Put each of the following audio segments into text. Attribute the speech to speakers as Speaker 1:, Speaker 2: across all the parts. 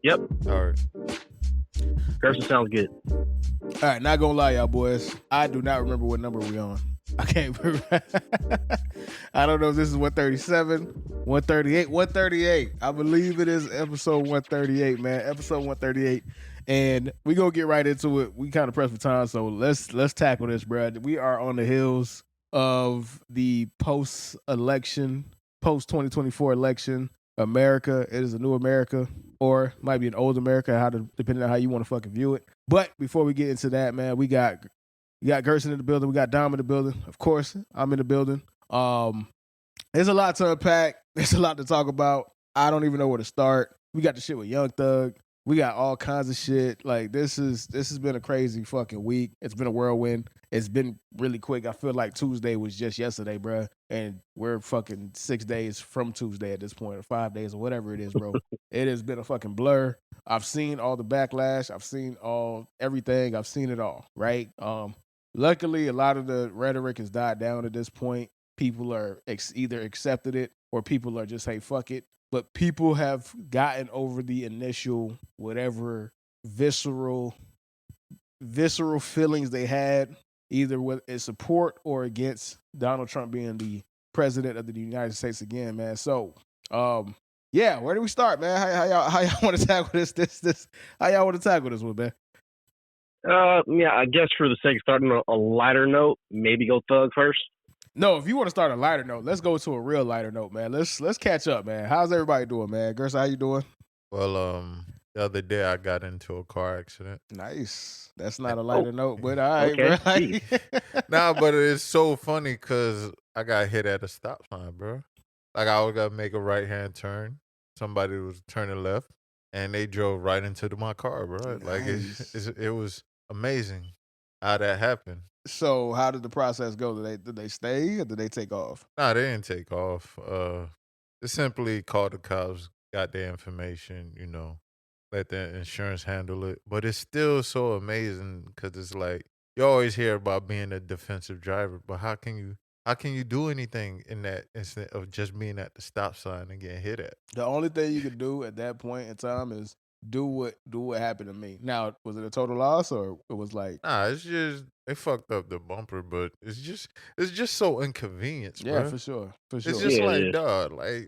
Speaker 1: Yep.
Speaker 2: All right.
Speaker 1: Gerson sounds good.
Speaker 3: All right, not gonna lie, y'all boys. I do not remember what number we on. I can't remember. I don't know if this is 137, 138, 138. I believe it is episode 138, man. Episode 138. And we gonna get right into it. We kind of pressed for time, so let's tackle this, bro. We are on the heels of the post-election, post-2024 election America. It is a new America, or might be an old America, depending on how you want to fucking view it. But before we get into that, man, we got Gerson in the building. We got Dom in the building. Of course, I'm in the building. There's a lot to unpack. There's a lot to talk about. I don't even know where to start. We got the shit with Young Thug. We got all kinds of shit. Like, this has been a crazy fucking week. It's been a whirlwind. It's been really quick. I feel like Tuesday was just yesterday, bro. And we're fucking 6 days from Tuesday at this point, or 5 days, or whatever it is, bro. It has been a fucking blur. I've seen all the backlash. I've seen everything. I've seen it all, right? Luckily, a lot of the rhetoric has died down at this point. People are either accepted it or people are just, hey, fuck it. But people have gotten over the initial whatever visceral feelings they had, either with support or against Donald Trump being the president of the United States again, man. So, yeah, where do we start, man? How y'all want to tackle this? How y'all want to tackle this one, man?
Speaker 1: Yeah, I guess for the sake of starting on a lighter note, maybe go Thug first.
Speaker 3: No, if you want to start a lighter note, let's go to a real lighter note, man. Let's catch up, man. How's everybody doing, man? Gerson, how you doing?
Speaker 2: Well, the other day I got into a car accident.
Speaker 3: Nice. That's not a lighter note, but all right,
Speaker 1: okay.
Speaker 3: bro.
Speaker 2: Nah, but it's so funny because I got hit at a stop sign, bro. Like, I was gonna make a right-hand turn. Somebody was turning left, and they drove right into my car, bro. Like, it was amazing how that happened.
Speaker 3: So how did the process go? Did they stay or did they take off?
Speaker 2: Nah, they didn't take off. They simply called the cops, got their information, let the insurance handle it. But it's still so amazing because it's like, you always hear about being a defensive driver, but how can you do anything in that instead of just being at the stop sign and getting hit at?
Speaker 3: The only thing you could do at that point in time is do what happened to me. Now, was it a total loss or it was like?
Speaker 2: Nah, it's just they fucked up the bumper, but it's just so inconvenient,
Speaker 3: Yeah,
Speaker 2: bro.
Speaker 3: for sure.
Speaker 2: It's just
Speaker 1: Yeah,
Speaker 2: like,
Speaker 1: yeah.
Speaker 2: dog, like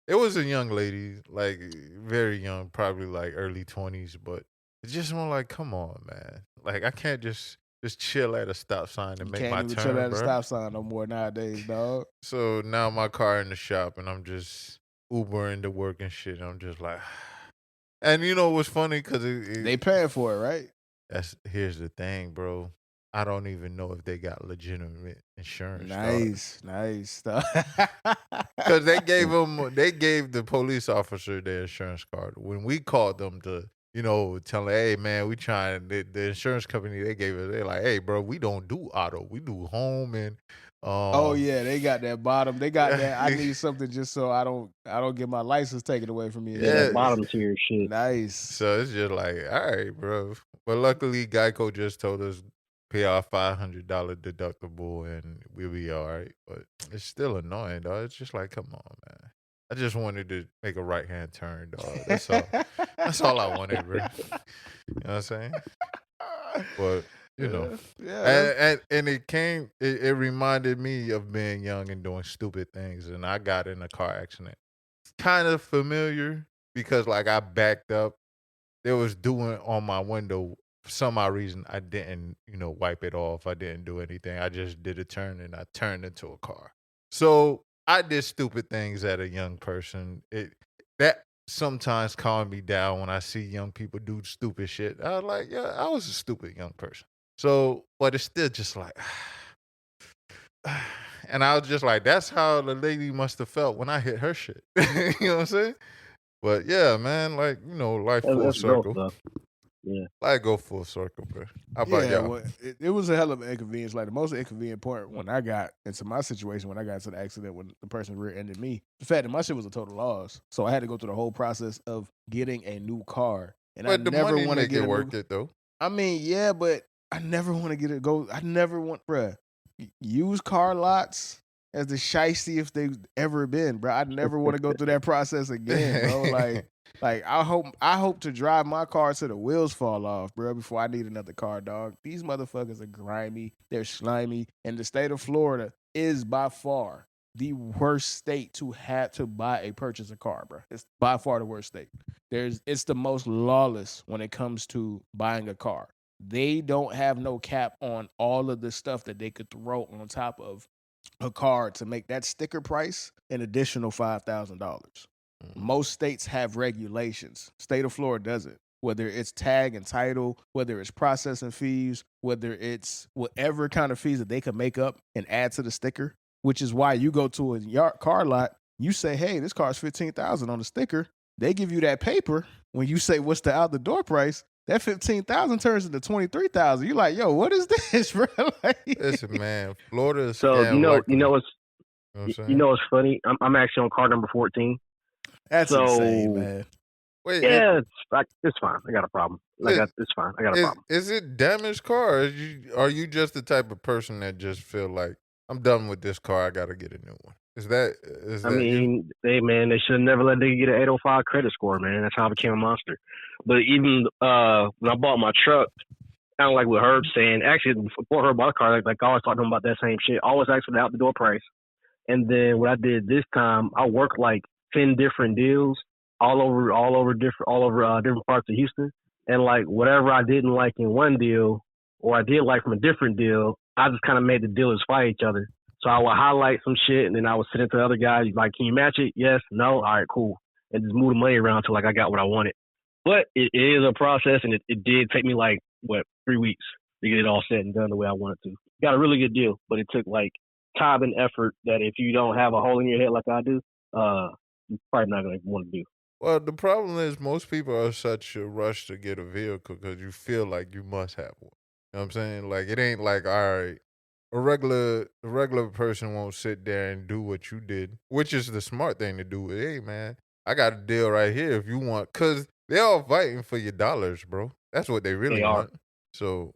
Speaker 2: it was a young lady, like very young, probably like early 20s, but it's just more like, come on, man. Like, I can't just chill at a stop sign and
Speaker 3: You
Speaker 2: make
Speaker 3: can't
Speaker 2: my
Speaker 3: even
Speaker 2: turn,
Speaker 3: chill at a
Speaker 2: bro.
Speaker 3: stop sign no more nowadays, dog.
Speaker 2: So now my car in the shop and I'm just Ubering to work and shit. And I'm just like, and you know what's funny? Because
Speaker 3: They paying for it, right?
Speaker 2: here's the thing, bro. I don't even know if they got legitimate insurance.
Speaker 3: Nice.
Speaker 2: Because they gave the police officer their insurance card. When we called them to, tell them, hey man, we trying the insurance company they gave us, they're like, hey bro, we don't do auto, we do home and
Speaker 3: oh yeah, they got that bottom. They got that. I need something just so I don't get my license taken away from me.
Speaker 1: Yeah, that bottom tier shit.
Speaker 3: Nice.
Speaker 2: So it's just like, all right, bro. But luckily, Geico just told us pay our $500 deductible and we'll be all right. But it's still annoying, dog. It's just like, come on, man. I just wanted to make a right hand turn, dog. That's all. That's all I wanted, bro. You know what I'm saying? But
Speaker 3: yeah.
Speaker 2: and it reminded me of being young and doing stupid things, and I got in a car accident. It's kind of familiar because like I backed up. There was doing on my window. For some odd reason, I didn't, wipe it off. I didn't do anything. I just did a turn and I turned into a car. So I did stupid things at a young person. That sometimes calmed me down when I see young people do stupid shit. I was like, yeah, I was a stupid young person. So, but it's still just like, and I was just like, that's how the lady must have felt when I hit her shit. You know what I'm saying? But yeah, man, like, life full
Speaker 1: That's
Speaker 2: circle.
Speaker 1: dope, yeah.
Speaker 2: Like, go full circle, bro. How about y'all?
Speaker 3: Well, it was a hell of an inconvenience. Like the most inconvenient part when I got into my situation, when I got into the accident when the person rear-ended me, the fact that my shit was a total loss. So I had to go through the whole process of getting a new car. And
Speaker 2: But
Speaker 3: I
Speaker 2: the
Speaker 3: never
Speaker 2: money
Speaker 3: want to
Speaker 2: make
Speaker 3: get
Speaker 2: it worth it, though.
Speaker 3: I mean, yeah, but I never want to get it go. I never want, bruh. Used car lots as the shiesty if they've ever been, bro. I'd never want to go through that process again, bro. Like, Like I hope to drive my car till the wheels fall off, bro, before I need another car, dog. These motherfuckers are grimy, they're slimy, and the state of Florida is by far the worst state to have to purchase a car, bro. It's by far the worst state. It's the most lawless when it comes to buying a car. They don't have no cap on all of the stuff that they could throw on top of a car to make that sticker price an additional $5,000. Most states have regulations. State of Florida doesn't. Whether it's tag and title, whether it's processing fees, whether it's whatever kind of fees that they can make up and add to the sticker, which is why you go to a car lot, you say, hey, this car's $15,000 on the sticker. They give you that paper. When you say what's the out the door price, that $15,000 turns into $23,000. You're like, yo, what is this, bro? Like,
Speaker 2: Listen, man, Florida is
Speaker 1: So
Speaker 2: scam like
Speaker 1: you know what's
Speaker 2: what I'm saying?
Speaker 1: you know what's funny? I'm actually on car number 14.
Speaker 3: that's
Speaker 1: So
Speaker 3: insane, man.
Speaker 2: Wait,
Speaker 1: yeah, it's fine. I got a problem. It's fine. I got a problem.
Speaker 2: is it damaged car? Or are you just the type of person that just feel like I'm done with this car? I gotta get a new one. Is that
Speaker 1: I
Speaker 2: you?
Speaker 1: mean, they should have never let nigga get an 805 credit score, man. That's how I became a monster. But even when I bought my truck, kind of like what Herb's saying, actually before Herb bought a car, like I always talked to him about that same shit. Always asked for the out the door price. And then what I did this time, I worked like 10 different deals all over different parts of Houston. And like whatever I didn't like in one deal or I did like from a different deal, I just kind of made the dealers fight each other. So I would highlight some shit and then I would send it to the other guy. Like, can you match it? Yes, no, all right, cool. And just move the money around until like I got what I wanted. But it is a process, and it did take me like 3 weeks to get it all said and done the way I wanted to. Got a really good deal, but it took like time and effort that if you don't have a hole in your head like I do, you're probably not gonna want to do.
Speaker 2: Well, the problem is most people are such a rush to get a vehicle because you feel like you must have one. You know what I'm saying? Like it ain't like, all right, a regular person won't sit there and do what you did, which is the smart thing to do. Hey, man, I got a deal right here if you want, because they're all fighting for your dollars, bro. That's what they really
Speaker 1: They are.
Speaker 2: want. So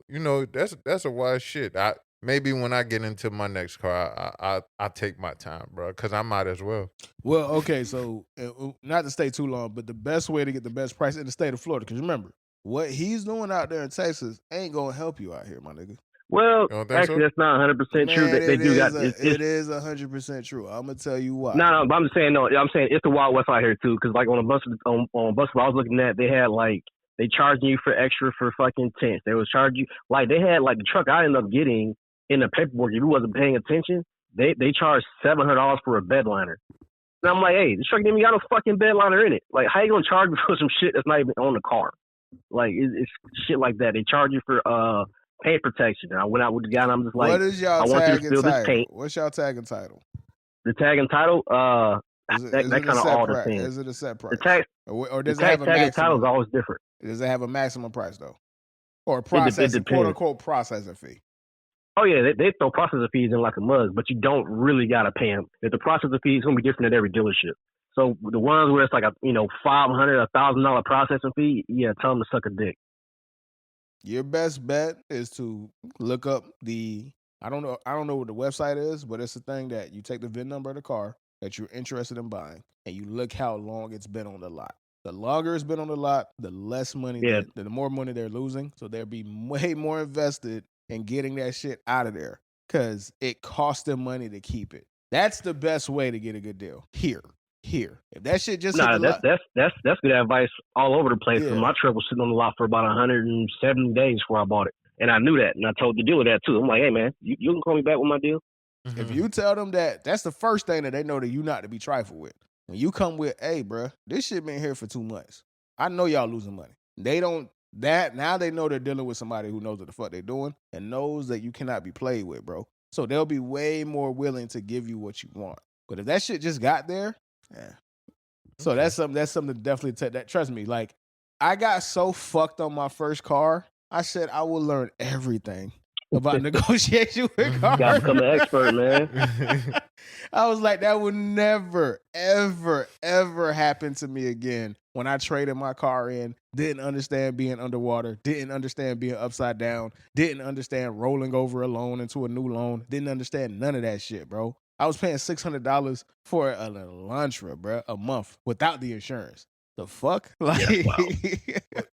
Speaker 2: that's a wise shit. Maybe when I get into my next car, I take my time, bro, because I might as well.
Speaker 3: Well, okay, so not to stay too long, but the best way to get the best price in the state of Florida, because remember, what he's doing out there in Texas ain't gonna help you out here, my nigga.
Speaker 1: Well,
Speaker 2: You don't think
Speaker 1: actually,
Speaker 2: so?
Speaker 1: that's not 100% true.
Speaker 3: Man,
Speaker 1: They do got
Speaker 3: it is 100% true. I'm gonna tell you why.
Speaker 1: no, but I'm just saying no. I'm saying it's the Wild West out here too, because like on a bus on bus I was looking at, they had like they charging you for extra for fucking tents. They was charging you like they had like the truck I ended up getting in the paperwork. If you wasn't paying attention, they charged $700 for a bed liner. And I'm like, hey, this truck didn't even got no fucking bed liner in it. Like, how you gonna charge me for some shit that's not even on the car? Like, it's shit like that. They charge you for paint protection. And I went out with the guy and I'm just like,
Speaker 3: what is y'all
Speaker 1: I want you
Speaker 3: tag
Speaker 1: to
Speaker 3: and
Speaker 1: fill this
Speaker 3: title?
Speaker 1: paint.
Speaker 3: What's y'all tag and title?
Speaker 1: The tag and title,
Speaker 3: Is it
Speaker 1: that
Speaker 3: a
Speaker 1: kind of
Speaker 3: set
Speaker 1: all
Speaker 3: price?
Speaker 1: depends.
Speaker 3: Is it a set price?
Speaker 1: The tag,
Speaker 3: or
Speaker 1: the
Speaker 3: does it have
Speaker 1: tag
Speaker 3: a
Speaker 1: and title is
Speaker 3: maximum?
Speaker 1: always different.
Speaker 3: Does it have a maximum price though, or a
Speaker 1: It
Speaker 3: processing
Speaker 1: depends.
Speaker 3: quote unquote processing fee?
Speaker 1: Oh yeah, they throw processor fees in like a mug, but you don't really gotta pay them. If the processor fee is gonna be different at every dealership. So the ones where it's like a $500, $1,000 processing fee, yeah, tell them to suck a dick.
Speaker 3: Your best bet is to look up the I don't know what the website is, but it's a thing that you take the VIN number of the car that you're interested in buying, and you look how long it's been on the lot. The longer it's been on the lot, the less money,
Speaker 1: Yeah.
Speaker 3: the more money they're losing. So they'll be way more invested in getting that shit out of there because it costs them money to keep it. That's the best way to get a good deal. Here. If that shit just hit
Speaker 1: Nah,
Speaker 3: the lot,
Speaker 1: that's good advice all over the place. 'Cause
Speaker 3: Yeah.
Speaker 1: my truck was sitting on the lot for about 170 days before I bought it, and I knew that, and I told the dealer that too. I'm like, hey man, you can call me back with my deal.
Speaker 3: if you tell them that, that's the first thing that they know that you not to be trifled with. When you come with, hey, bruh, this shit been here for 2 months. I know y'all losing money. They don't that now they know they're dealing with somebody who knows what the fuck they're doing and knows that you cannot be played with, bro. So they'll be way more willing to give you what you want. But if that shit just got there, yeah. So
Speaker 2: Okay.
Speaker 3: that's something to definitely take that. Trust me, like I got so fucked on my first car. I said I will learn everything about negotiation with cars.
Speaker 1: Gotta become an expert, man.
Speaker 3: I was like, that would never, ever, ever happen to me again. When I traded my car in, didn't understand being underwater, didn't understand being upside down, didn't understand rolling over a loan into a new loan, didn't understand none of that shit, bro. I was paying $600 for an Elantra, bro, a month without the insurance. The fuck? Like,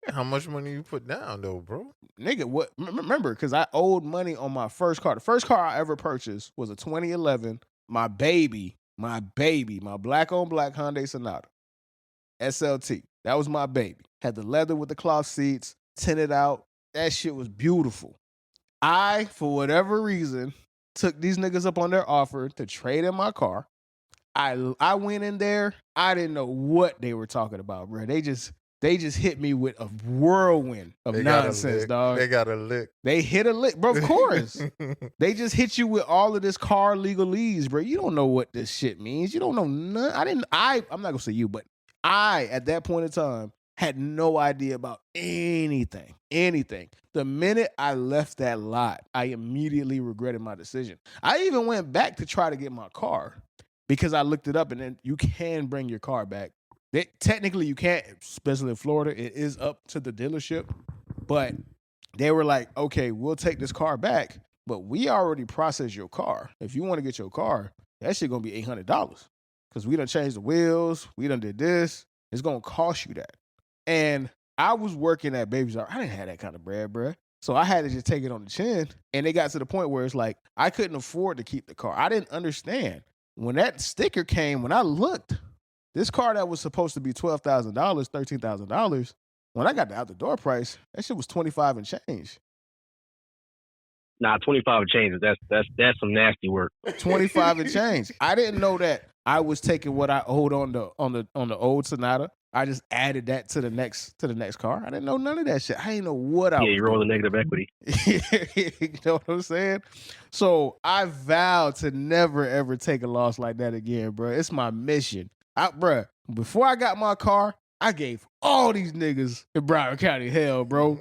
Speaker 2: How much money you put down though, bro?
Speaker 3: nigga, what? Remember, because I owed money on my first car. The first car I ever purchased was a 2011, my black on black Hyundai Sonata SLT. That was my baby. Had the leather with the cloth seats, tinted out. That shit was beautiful. I, for whatever reason, took these niggas up on their offer to trade in my car. I went in there. I didn't know what they were talking about, bro. They just hit me with a whirlwind of nonsense, dog.
Speaker 2: They got a lick.
Speaker 3: They hit a lick, bro. Of course. They just hit you with all of this car legalese, bro. You don't know what this shit means. You don't know none. I'm not gonna say you, but I, at that point in time, had no idea about anything. The minute I left that lot, I immediately regretted my decision. I even went back to try to get my car because I looked it up, and then you can bring your car back. Technically, you can't, especially in Florida. It is up to the dealership. But they were like, okay, we'll take this car back, but we already processed your car. If you want to get your car, that shit going to be $800 because we done changed the wheels. We done did this. It's going to cost you that. And I was working at Babies R. I didn't have that kind of bread, bruh. So I had to just take it on the chin. And it got to the point where it's like, I couldn't afford to keep the car. I didn't understand. When that sticker came, when I looked, this car that was supposed to be $12,000, $13,000, when I got the out the door price, that shit was $25 and change.
Speaker 1: Nah, 25 and change. That's some nasty work.
Speaker 3: 25 and change. I didn't know that I was taking what I owed on the old Sonata. I just added that to the next car. I didn't know none of that shit. I didn't know what I was.
Speaker 1: Yeah, you roll the negative equity.
Speaker 3: You know what I'm saying? So I vowed to never ever take a loss like that again, bro. It's my mission. Bruh, before I got my car, I gave all these niggas in Broward County hell, bro.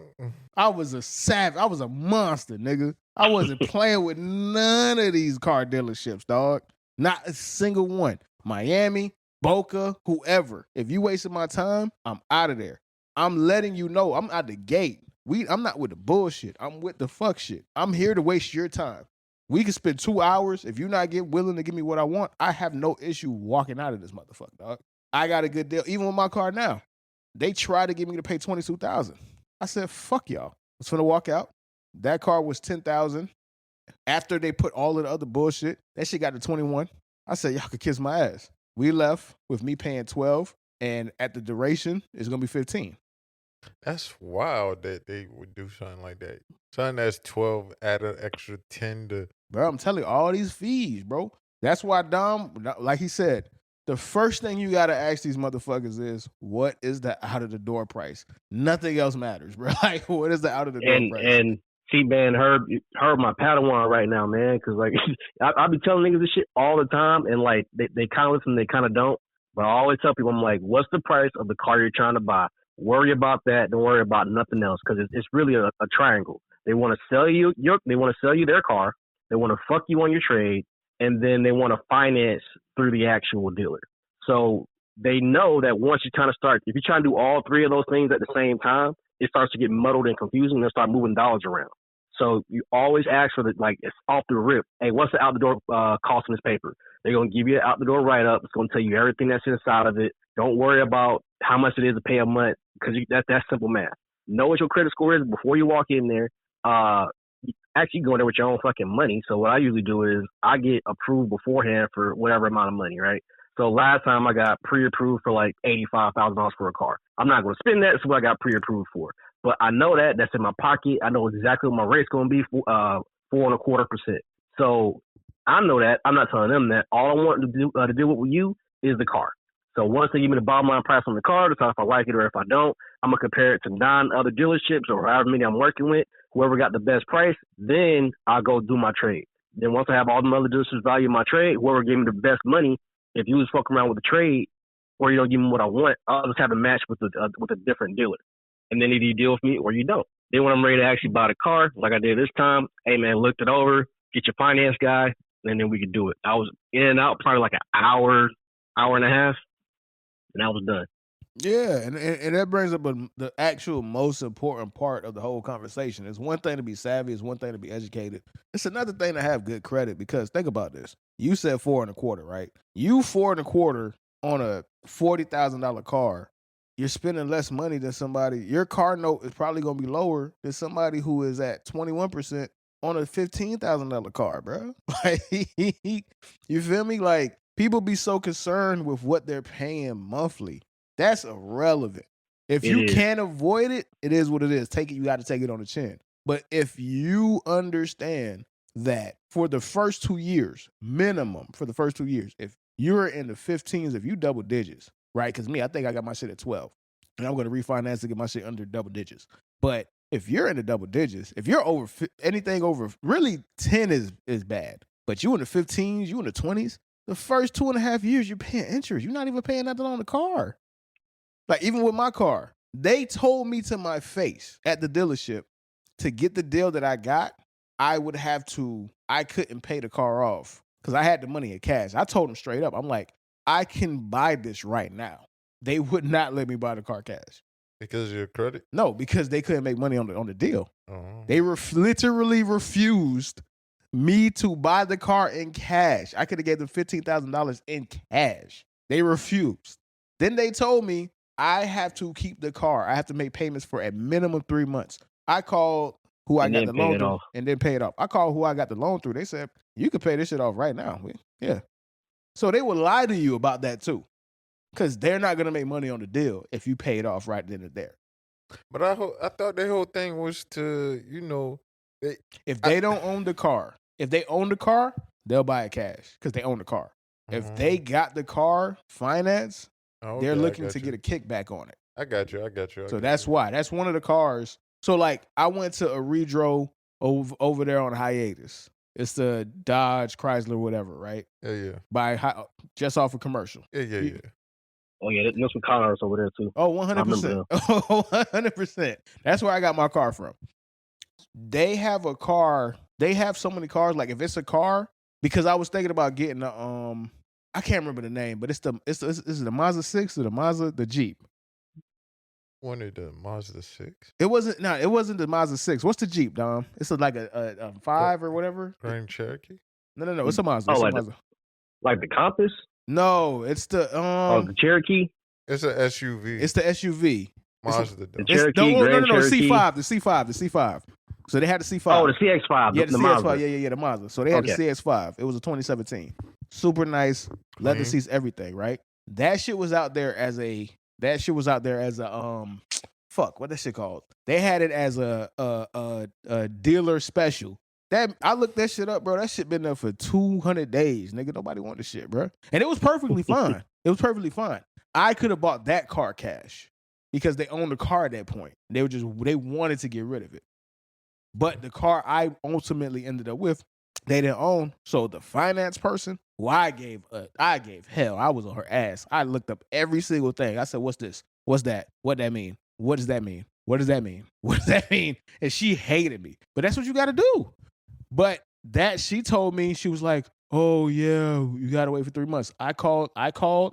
Speaker 3: I was a savage. I was a monster, nigga. I wasn't playing with none of these car dealerships, dog. Not a single one. Miami, Boca, whoever. If you wasted my time, I'm out of there. I'm letting you know I'm out the gate. I'm not with the bullshit. I'm with the fuck shit. I'm here to waste your time. We can spend 2 hours. If you're not willing to give me what I want, I have no issue walking out of this motherfucker, dog. I got a good deal. Even with my car now, they tried to get me to pay $22,000. I said, fuck y'all. I was finna walk out. That car was $10,000. After they put all of the other bullshit, that shit got to $21,000. I said, y'all could kiss my ass. We left with me paying $12,000, and at the duration, it's gonna be $15,000.
Speaker 2: That's wild that they would do something like that. Something that's 12, add an extra 10 to.
Speaker 3: Bro, I'm telling you, all these fees, bro. That's why Dom, like he said, the first thing you gotta ask these motherfuckers is, what is the out of the door price? Nothing else matters, bro. Like, what is the out of the door price?
Speaker 1: And see, man, heard my Padawan right now, man, because like I be telling niggas this shit all the time, and like they kind of listen, they kind of don't. But I always tell people, I'm like, what's the price of the car you're trying to buy? Worry about that. Don't worry about nothing else, because it's really a triangle. They want to sell you their car. They want to fuck you on your trade, and then they want to finance through the actual dealer. So they know that once you kind of start, if you try to do all three of those things at the same time, it starts to get muddled and confusing and start moving dollars around. So you always ask for it's off the rip. Hey, what's the out the door cost in this paper? They're going to give you an out the door write up. It's going to tell you everything that's inside of it. Don't worry about how much it is to pay a month, because that's simple math. Know what your credit score is before you walk in there. Actually go there with your own fucking money. So what I usually do is I get approved beforehand for whatever amount of money, right? So last time I got pre-approved for like $85,000 for a car. I'm not going to spend that. That's what I got pre-approved for. But I know that's in my pocket. I know exactly what my rate's going to be for 4.25%. So I know that. I'm not telling them that. All I want to do with you is the car. So once they give me the bottom line price on the car, decide if I like it or if I don't, I'm going to compare it to 9 other dealerships or however many I'm working with. Whoever got the best price, then I'll go do my trade. Then once I have all the other dealerships value my trade, whoever gave me the best money, if you was fucking around with the trade or you don't give me what I want, I'll just have a match with a different dealer. And then either you deal with me or you don't. Then when I'm ready to actually buy the car, like I did this time, hey man, looked it over, get your finance guy, and then we could do it. I was in and out probably like an hour and a half, and I was done.
Speaker 3: Yeah, and that brings up the actual most important part of the whole conversation. It's one thing to be savvy, it's one thing to be educated. It's another thing to have good credit, because think about this. You said 4.25, right? You 4.25 on a $40,000 car, you're spending less money than somebody. Your car note is probably gonna be lower than somebody who is at 21% on a $15,000 car, bro. Like, you feel me? Like, people be so concerned with what they're paying monthly. That's irrelevant. If you can't avoid it, it is what it is. Take it. You got to take it on the chin. But if you understand that for the first 2 years, minimum for the first 2 years, if you're in the 15s, if you double digits, right? Because me, I think I got my shit at 12, and I'm going to refinance to get my shit under double digits. But if you're in the double digits, if you're over anything over, really 10 is bad. But you in the 15s, you in the 20s, the first 2.5 years, you're paying interest. You're not even paying nothing on the car. Like, even with my car, they told me to my face at the dealership to get the deal that I got, I couldn't pay the car off because I had the money in cash. I told them straight up, I'm like, I can buy this right now. They would not let me buy the car cash.
Speaker 2: Because of your credit?
Speaker 3: No, because they couldn't make money on the deal.
Speaker 2: Oh.
Speaker 3: They literally refused me to buy the car in cash. I could have gave them $15,000 in cash. They refused. Then they told me I have to keep the car. I have to make payments for a minimum 3 months. I called who I got the loan through and then pay it off. I called who I got the loan through. They said, you can pay this shit off right now. Yeah. So they will lie to you about that too. Because they're not going to make money on the deal if you pay it off right then and there.
Speaker 2: But I thought the whole thing was to,
Speaker 3: if they don't own the car, if they own the car, they'll buy it cash because they own the car. If they got the car financed, they're looking to get a kickback on it.
Speaker 2: I got you.
Speaker 3: So that's why. That's one of the cars. So, like, I went to a redro over there on hiatus. It's the Dodge Chrysler, whatever, right?
Speaker 2: Yeah.
Speaker 3: Just off a commercial.
Speaker 2: Yeah.
Speaker 1: Oh, yeah, there's some cars over there, too.
Speaker 3: Oh, 100%. Oh, 100%. That's where I got my car from. They have a car. They have so many cars. Like, if it's a car, because I was thinking about getting I can't remember the name, but is it the Mazda 6 or the Jeep?
Speaker 2: One of the Mazda 6.
Speaker 3: It wasn't the Mazda 6. What's the Jeep, Dom? It's like a 5 or whatever.
Speaker 2: Grand Cherokee?
Speaker 3: No. It's a Mazda.
Speaker 1: Like the Compass?
Speaker 3: No, it's the
Speaker 1: the Cherokee.
Speaker 2: It's an SUV.
Speaker 3: It's the SUV.
Speaker 2: Mazda.
Speaker 1: The Cherokee.
Speaker 3: No.
Speaker 1: Cherokee.
Speaker 3: The C5. So they had the C5.
Speaker 1: Oh, the CX5.
Speaker 3: Yeah, the CX5.
Speaker 1: Mazda.
Speaker 3: Yeah, the Mazda. So they had the CX5. It was a 2017. Super nice, leather seats, everything. Right. That shit was out there as a fuck. What that shit called? They had it as a dealer special. That I looked that shit up, bro. That shit been there for 200 days, nigga. Nobody want the shit, bro. And it was perfectly fine. It was perfectly fine. I could have bought that car cash because they owned the car at that point. They wanted to get rid of it. But the car I ultimately ended up with, they didn't own. So the finance person, who I gave hell. I was on her ass. I looked up every single thing. I said, "What's this? What's that? What that mean? What does that mean? What does that mean? What does that mean?" And she hated me. But that's what you got to do. But she told me, she was like, "Oh yeah, you gotta wait for 3 months." I called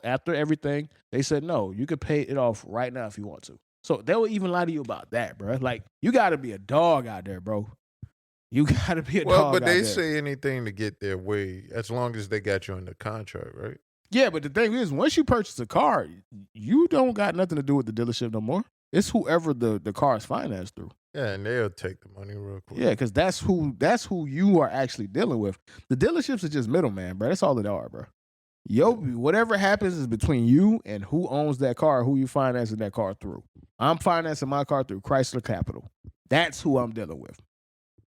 Speaker 3: after everything. They said, "No, you could pay it off right now if you want to." So they will even lie to you about that, bro. Like, you gotta be a dog out there, bro. You gotta be a dog.
Speaker 2: Well, but they
Speaker 3: out there.
Speaker 2: say anything to get their way, as long as they got you under contract, right?
Speaker 3: Yeah, but the thing is, once you purchase a car, you don't got nothing to do with the dealership no more. It's whoever the car is financed through.
Speaker 2: Yeah, and they'll take the money real quick.
Speaker 3: Yeah, because that's who you are actually dealing with. The dealerships are just middleman, bro. That's all they are, bro. Whatever happens is between you and who owns that car, who you financing that car through. I'm financing my car through Chrysler Capital. That's who I'm dealing with.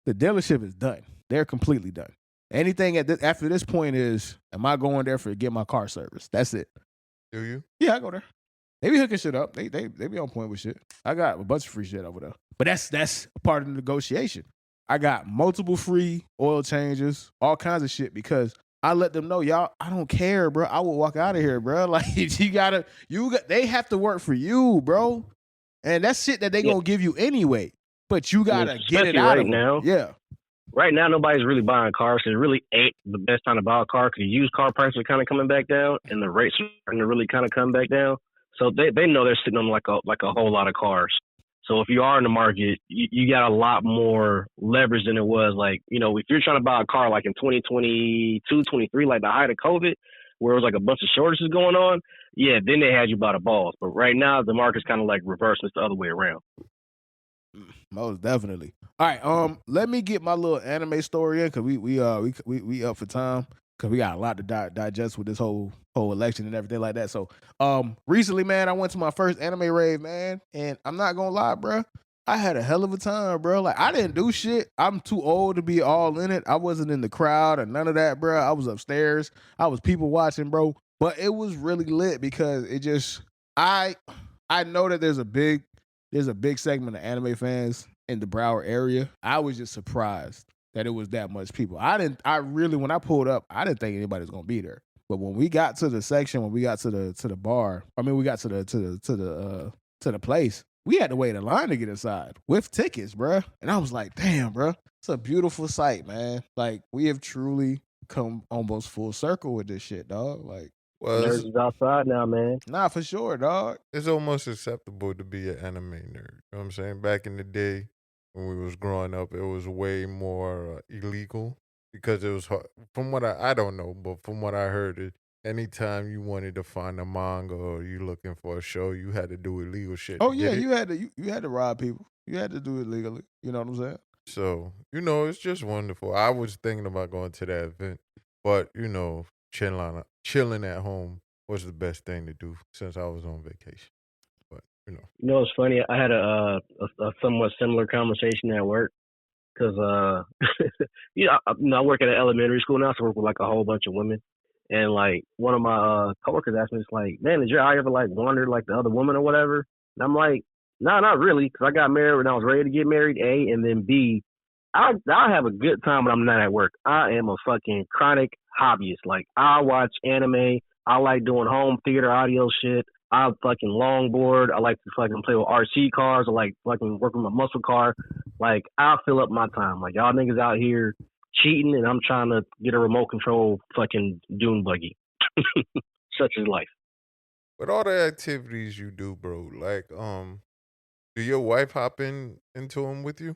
Speaker 3: The dealership is done. They're completely done. Anything after this point is, am I going there to get my car service? That's it.
Speaker 2: Do you?
Speaker 3: Yeah, I go there. They be hooking shit up. They be on point with shit. I got a bunch of free shit over there. But that's a part of the negotiation. I got multiple free oil changes, all kinds of shit, because I let them know, y'all, I don't care, bro. I will walk out of here, bro. Like, they have to work for you, bro. And that's shit that they gonna give you anyway. But you gotta get it out
Speaker 1: right now.
Speaker 3: Yeah.
Speaker 1: Right now, nobody's really buying cars. It really ain't the best time to buy a car because used car prices are kind of coming back down, and the rates are starting to really kind of come back down. So they know they're sitting on like a whole lot of cars. So if you are in the market, you got a lot more leverage than it was. Like, if you're trying to buy a car like in 2022, 23, like the height of COVID, where it was like a bunch of shortages going on, yeah, then they had you by the balls. But right now, the market's kind of like reversed. It's the other way around.
Speaker 3: Most definitely. All right, let me get my little anime story in because we up for time because we got a lot to digest with this whole election and everything like that. So, recently, man, I went to my first anime rave, man, and I'm not gonna lie, bro. I had a hell of a time, bro. Like, I didn't do shit. I'm too old to be all in it. I wasn't in the crowd or none of that, bro. I was upstairs. I was people watching, bro. But it was really lit because it just I know that there's a big segment of anime fans in the Broward area. I was just surprised that it was that much people. When I pulled up, I didn't think anybody was gonna be there. But when we got to the section, when we got to the bar, we got to the place, we had to wait in line to get inside with tickets, bro. And I was like, damn, bro, it's a beautiful sight, man. Like, we have truly come almost full circle with this shit, dog. Like,
Speaker 1: well, nerds is outside now, man.
Speaker 3: Nah, for sure, dog.
Speaker 2: It's almost acceptable to be an anime nerd. You know what I'm saying? Back in the day when we was growing up, it was way more illegal because it was hard. From what I don't know, but from what I heard, anytime you wanted to find a manga or you looking for a show, you had to do illegal shit.
Speaker 3: Oh yeah, you had to rob people. You had to do it legally. You know what I'm saying?
Speaker 2: So, it's just wonderful. I was thinking about going to that event, but chilling at home was the best thing to do since I was on vacation. But
Speaker 1: it's funny. I had a somewhat similar conversation at work because I work at an elementary school now, so I work with like a whole bunch of women. And like one of my coworkers asked me, it's like, man, did your eye ever like wander like the other woman or whatever? And I'm like, no, not really, because I got married when I was ready to get married. A, and then B, I have a good time when I'm not at work. I am a fucking chronic hobbyist. Like, I watch anime. I like doing home theater audio shit. I fucking longboard. I like to fucking play with RC cars. I like fucking work with my muscle car. Like, I'll fill up my time. Like, y'all niggas out here cheating, and I'm trying to get a remote control fucking dune buggy. Such is life.
Speaker 2: With all the activities you do, bro, like, do your wife hop into them with you?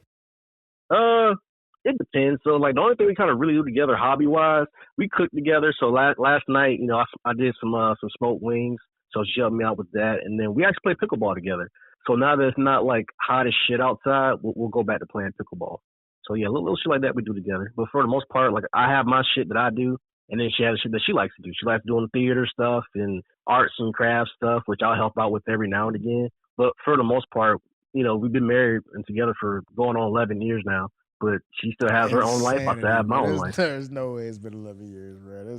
Speaker 1: It depends. So, like, the only thing we kind of really do together, hobby wise, we cook together. So last night, I did some smoked wings. So she helped me out with that, and then we actually play pickleball together. So now that it's not like hot as shit outside, we'll go back to playing pickleball. So yeah, little shit like that we do together. But for the most part, like, I have my shit that I do, and then she has shit that she likes to do. She likes doing theater stuff and arts and crafts stuff, which I'll help out with every now and again. But for the most part, we've been married and together for going on 11 years now. But she still has her own life. I still have my own life.
Speaker 3: There's no way it's been 11 years, bro.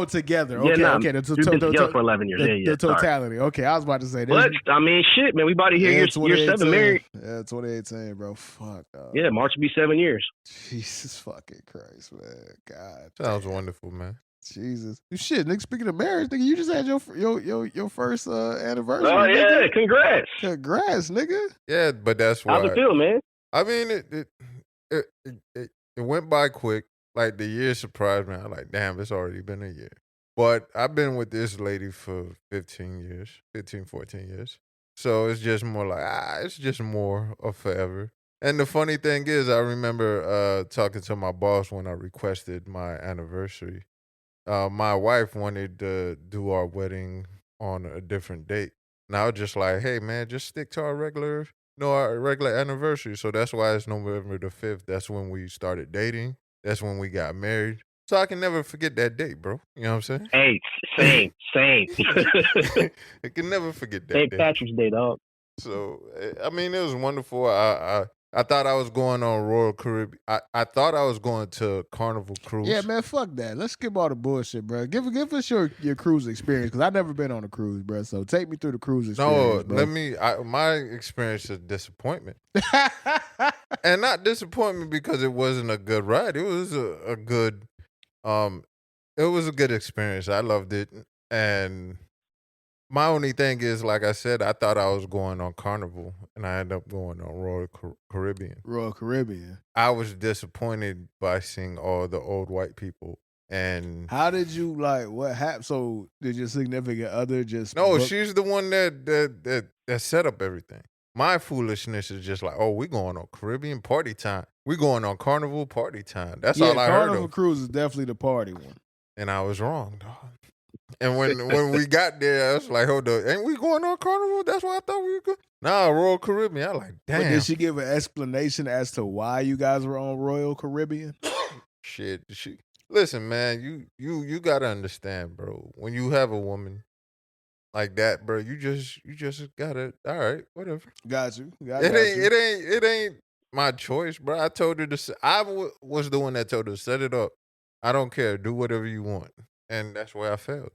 Speaker 3: It's together.
Speaker 1: Okay,
Speaker 3: yeah,
Speaker 1: okay. We've been together for 11 years.
Speaker 3: The totality. Sorry. Okay, I was about to say.
Speaker 1: But I mean, shit, man. We about to hear year 7 married.
Speaker 3: Yeah, 2018, bro. Fuck.
Speaker 1: Yeah, March will be 7 years.
Speaker 3: Jesus fucking Christ, man. God.
Speaker 2: Sounds wonderful, man.
Speaker 3: Jesus. Shit, nigga, speaking of marriage, nigga, you just had your first anniversary.
Speaker 1: Oh, yeah.
Speaker 3: Nigga.
Speaker 1: Congrats,
Speaker 3: nigga.
Speaker 2: Yeah, but that's why.
Speaker 1: How's it feel, man?
Speaker 2: I mean, it went by quick. Like, the year surprised me. I'm like, damn, it's already been a year. But I've been with this lady for 14 years. So it's just more like, it's just more of forever. And the funny thing is, I remember talking to my boss when I requested my anniversary. My wife wanted to do our wedding on a different date. And I was just like, hey, man, just stick to our regular anniversary. So that's why it's November the 5th. That's when we started dating. That's when we got married. So I can never forget that date, bro. You know what I'm saying?
Speaker 1: Hey, same.
Speaker 2: I can never forget that
Speaker 1: St. Patrick's Day, dog.
Speaker 2: So, I mean, it was wonderful. I thought I was going on Royal Caribbean. I thought I was going to Carnival Cruise.
Speaker 3: Yeah, man, fuck that. Let's skip all the bullshit, bro. Give us your cruise experience, because I've never been on a cruise, bro. So take me through the cruise experience, bro.
Speaker 2: My experience is disappointment. And not disappointment because it wasn't a good ride. It was a good, it was a good experience. I loved it. And my only thing is, like I said, I thought I was going on Carnival, and I ended up going on Royal Caribbean.
Speaker 3: Royal Caribbean.
Speaker 2: I was disappointed by seeing all the old white people. And
Speaker 3: how did you, like, what happened? So did your significant other just...
Speaker 2: No, she's the one that set up everything. My foolishness is just like, oh, we going on Caribbean party time. We going on Carnival party time. That's all I heard of.
Speaker 3: Carnival Cruise is definitely the party one.
Speaker 2: And I was wrong, dog. And when we got there, I was like, hold up, ain't we going on Carnival? That's what I thought we were going. Nah, Royal Caribbean. I was like, damn.
Speaker 3: But did she give an explanation as to why you guys were on Royal Caribbean?
Speaker 2: Shit. Listen, man, you gotta understand, bro. When you have a woman like that, bro, you just gotta. All right, whatever.
Speaker 3: Got you.
Speaker 2: It ain't my choice, bro. I told her was the one that told her set it up. I don't care. Do whatever you want, and that's where I failed.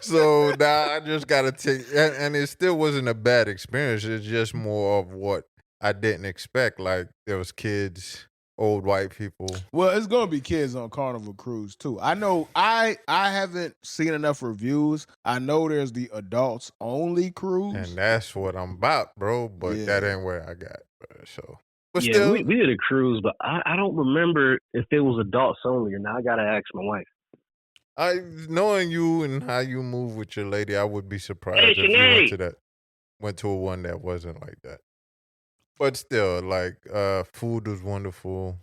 Speaker 2: so now I just gotta take, and it still wasn't a bad experience. It's just more of what I didn't expect. Like there was kids, old white people.
Speaker 3: Well, it's gonna be kids on Carnival Cruise too. I know. I haven't seen enough reviews. I know there's the adults only cruise,
Speaker 2: And that's what I'm about, bro. But
Speaker 3: Yeah.
Speaker 2: that ain't where I got, bro. So, but
Speaker 1: yeah,
Speaker 2: still,
Speaker 1: we did a cruise, but I don't remember if it was adults only or not. I gotta ask my wife.
Speaker 2: knowing you and how you move with your lady, I would be surprised
Speaker 1: Hey,
Speaker 2: if you
Speaker 1: Sinead!
Speaker 2: went to a one that wasn't like that. But still, like, food was wonderful.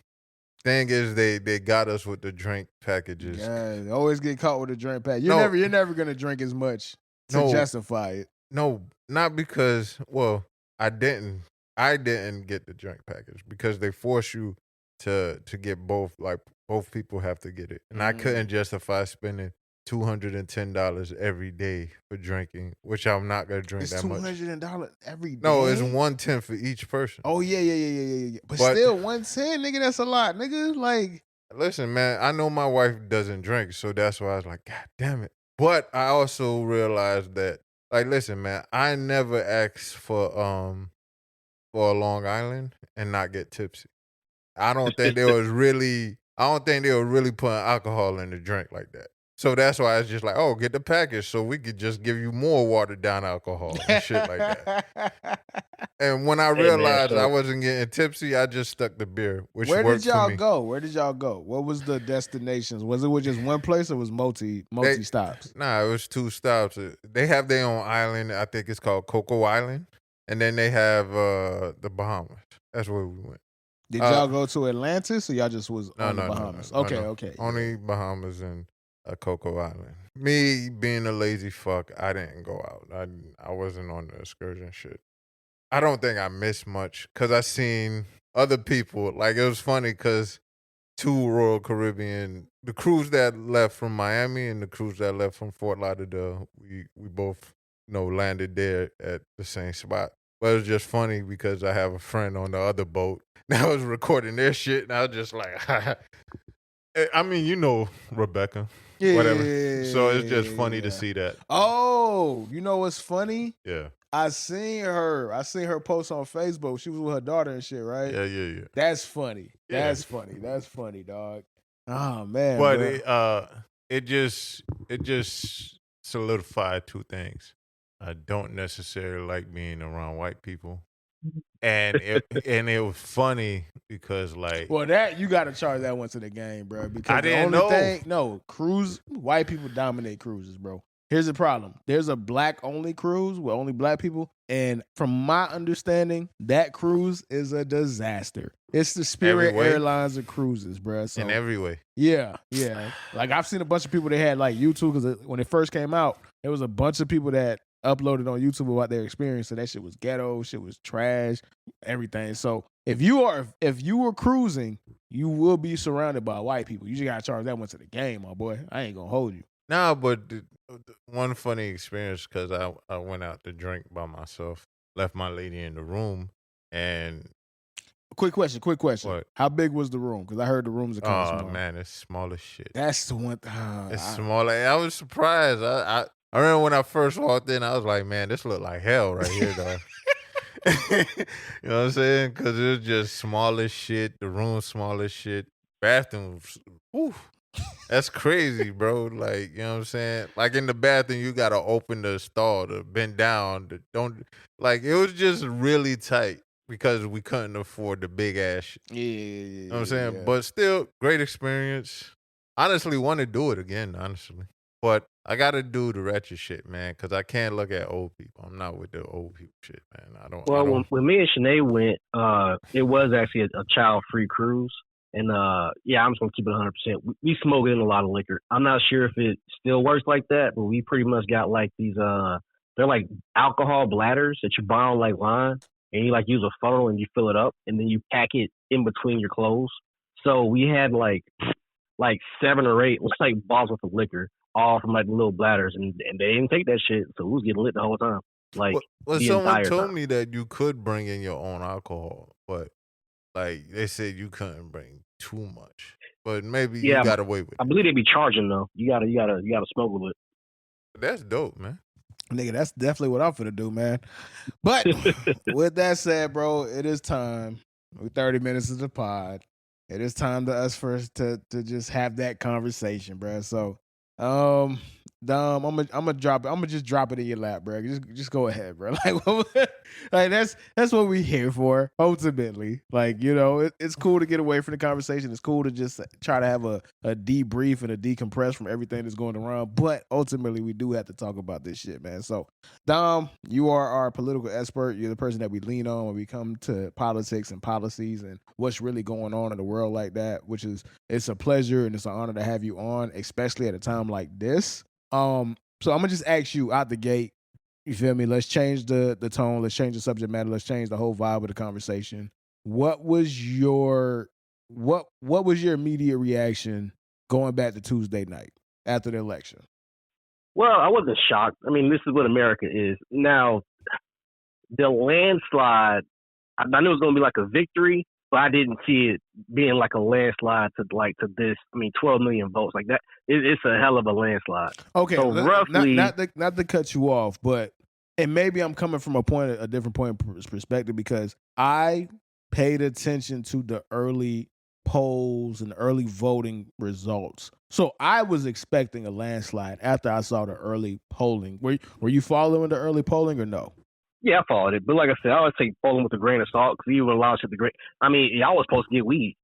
Speaker 2: Thing is, they got us with the drink packages.
Speaker 3: Yeah, always get caught with a drink pack.
Speaker 2: No.
Speaker 3: You're never gonna drink as much to
Speaker 2: No.
Speaker 3: justify it.
Speaker 2: No, not because. Well, I didn't get the drink package because they force you to get both. Like both people have to get it, and I couldn't justify spending $210 every day for drinking, which I'm not gonna drink
Speaker 3: It's
Speaker 2: that much.
Speaker 3: $200 every day.
Speaker 2: No, it's $110 for each person.
Speaker 3: Oh yeah. But
Speaker 2: But-
Speaker 3: still, 110, nigga. That's a lot, nigga. Like,
Speaker 2: Listen, man, I know my wife doesn't drink, so that's why I was like, God damn it. But I also realized that, like, listen, man, I never asked for a Long Island and not get tipsy. I don't think they was really putting alcohol in the drink like that. So that's why it's just like, oh, get the package so we could just give you more watered down alcohol and shit like that. And when I
Speaker 1: Hey, man,
Speaker 2: realized
Speaker 1: so-
Speaker 2: I wasn't getting tipsy, I just stuck the beer, which
Speaker 3: where
Speaker 2: worked
Speaker 3: did y'all
Speaker 2: for me.
Speaker 3: go? Where did y'all go? What was the destinations? Was it with just one place or was multi stops?
Speaker 2: Nah, it was 2 stops. They have their own island. I think it's called Coco Island. And then they have the Bahamas. That's where we went.
Speaker 3: Did y'all go to Atlantis or y'all just was on the
Speaker 2: no,
Speaker 3: Bahamas?
Speaker 2: no,
Speaker 3: Okay,
Speaker 2: no.
Speaker 3: okay.
Speaker 2: Only Bahamas and Coco Island. Me being a lazy fuck, I didn't go out. I wasn't on the excursion shit. I don't think I missed much because I seen other people. Like it was funny because 2 Royal Caribbean, the cruise that left from Miami and the cruise that left from Fort Lauderdale, we both landed there at the same spot. But it was just funny because I have a friend on the other boat that was recording their shit, and I was just like, I mean, Rebecca, whatever. So it's just funny to
Speaker 3: Yeah.
Speaker 2: see that.
Speaker 3: Oh, you know what's funny?
Speaker 2: Yeah,
Speaker 3: I seen her post on Facebook. She was with her daughter and shit, right?
Speaker 2: yeah.
Speaker 3: That's funny.
Speaker 2: Yeah.
Speaker 3: That's funny, dog. Oh man.
Speaker 2: But
Speaker 3: bro.
Speaker 2: it just solidified 2 things. I don't necessarily like being around white people, and it was funny because like
Speaker 3: Well, that you got to charge that one to the game, bro. Because
Speaker 2: I
Speaker 3: the
Speaker 2: didn't
Speaker 3: only
Speaker 2: know.
Speaker 3: white people dominate cruises, bro. Here's the problem: there's a black only cruise with only black people, and from my understanding, that cruise is a disaster. It's the Spirit
Speaker 2: Every way.
Speaker 3: Airlines of cruises, bro. So
Speaker 2: in every way.
Speaker 3: yeah. Like I've seen a bunch of people that had like YouTube because when it first came out, there was a bunch of people that uploaded on YouTube about their experience. So that shit was ghetto, shit was trash, everything. So if you were cruising, you will be surrounded by white people. You just gotta charge that one to the game, my boy. I ain't gonna hold you.
Speaker 2: No, but the one funny experience because I went out to drink by myself, left my lady in the room, and
Speaker 3: Quick question.
Speaker 2: What?
Speaker 3: How big was the room? Because I heard the rooms are kind of
Speaker 2: oh
Speaker 3: small.
Speaker 2: man, it's small as shit.
Speaker 3: That's the one.
Speaker 2: It's smaller. I was surprised. I remember when I first walked in, I was like, man, this look like hell right here, dog. You know what I'm saying? Because it was just small as shit. The room small as shit. Bathrooms, whew, that's crazy, bro. Like, you know what I'm saying? Like in the bathroom, you gotta open the stall to bend down. It was just really tight because we couldn't afford the big ass shit.
Speaker 3: Yeah.
Speaker 2: You know what I'm saying? But still, great experience. Honestly, want to do it again, honestly. But I got to do the ratchet shit, man, because I can't look at old people. I'm not with the old people shit, man. I don't.
Speaker 1: Well, when me and Sinead went, it was actually a child-free cruise. And yeah, I'm just gonna keep it 100%. We smoke in a lot of liquor. I'm not sure if it still works like that, but we pretty much got like these they're like alcohol bladders that you buy on like line, and you like use a funnel and you fill it up, and then you pack it in between your clothes. So we had like 7 or 8 like bottles worth of liquor, all from like little bladders, and they didn't take that shit, so we was getting lit the whole time. Like
Speaker 2: Well,
Speaker 1: the
Speaker 2: someone
Speaker 1: entire
Speaker 2: told
Speaker 1: time.
Speaker 2: me that you could bring in your own alcohol, but like they said you couldn't bring too much. But maybe you
Speaker 1: Yeah,
Speaker 2: got away with
Speaker 1: I
Speaker 2: it.
Speaker 1: believe they be charging though. You gotta smoke with
Speaker 2: That's dope, man.
Speaker 3: Nigga, that's definitely what I'm finna do, man. But
Speaker 1: it.
Speaker 3: with that said, bro, it is time. We're 30 minutes of the pod. It is time to us first to just have that conversation, bro. So, Dom, I'm gonna drop it. I'm gonna just drop it in your lap, bro. Just go ahead, bro. Like that's what we here for. Ultimately, like it's cool to get away from the conversation. It's cool to just try to have a debrief and a decompress from everything that's going around. But ultimately, we do have to talk about this shit, man. So, Dom, you are our political expert. You're the person that we lean on when we come to politics and policies and what's really going on in the world like that. It's a pleasure and it's an honor to have you on, especially at a time like this. So I'm gonna just ask you out the gate. You feel me? Let's change the tone. Let's change the subject matter. Let's change the whole vibe of the conversation. What was your immediate reaction going back to Tuesday night after the election?
Speaker 1: Well, I wasn't shocked. I mean, this is what America is now. The landslide, I knew it was going to be like a victory, but I didn't see it being like a landslide to this. I mean, 12 million votes like that. It's a hell of a landslide.
Speaker 3: Okay,
Speaker 1: so roughly,
Speaker 3: not to cut you off, but and maybe I'm coming from a different point of perspective because I paid attention to the early polls and early voting results. So I was expecting a landslide after I saw the early polling. Were you following the early polling or no?
Speaker 1: Yeah, I followed it, but like I said, I always take polling with a grain of salt because even when a lot of shit, I mean, y'all was supposed to get weed.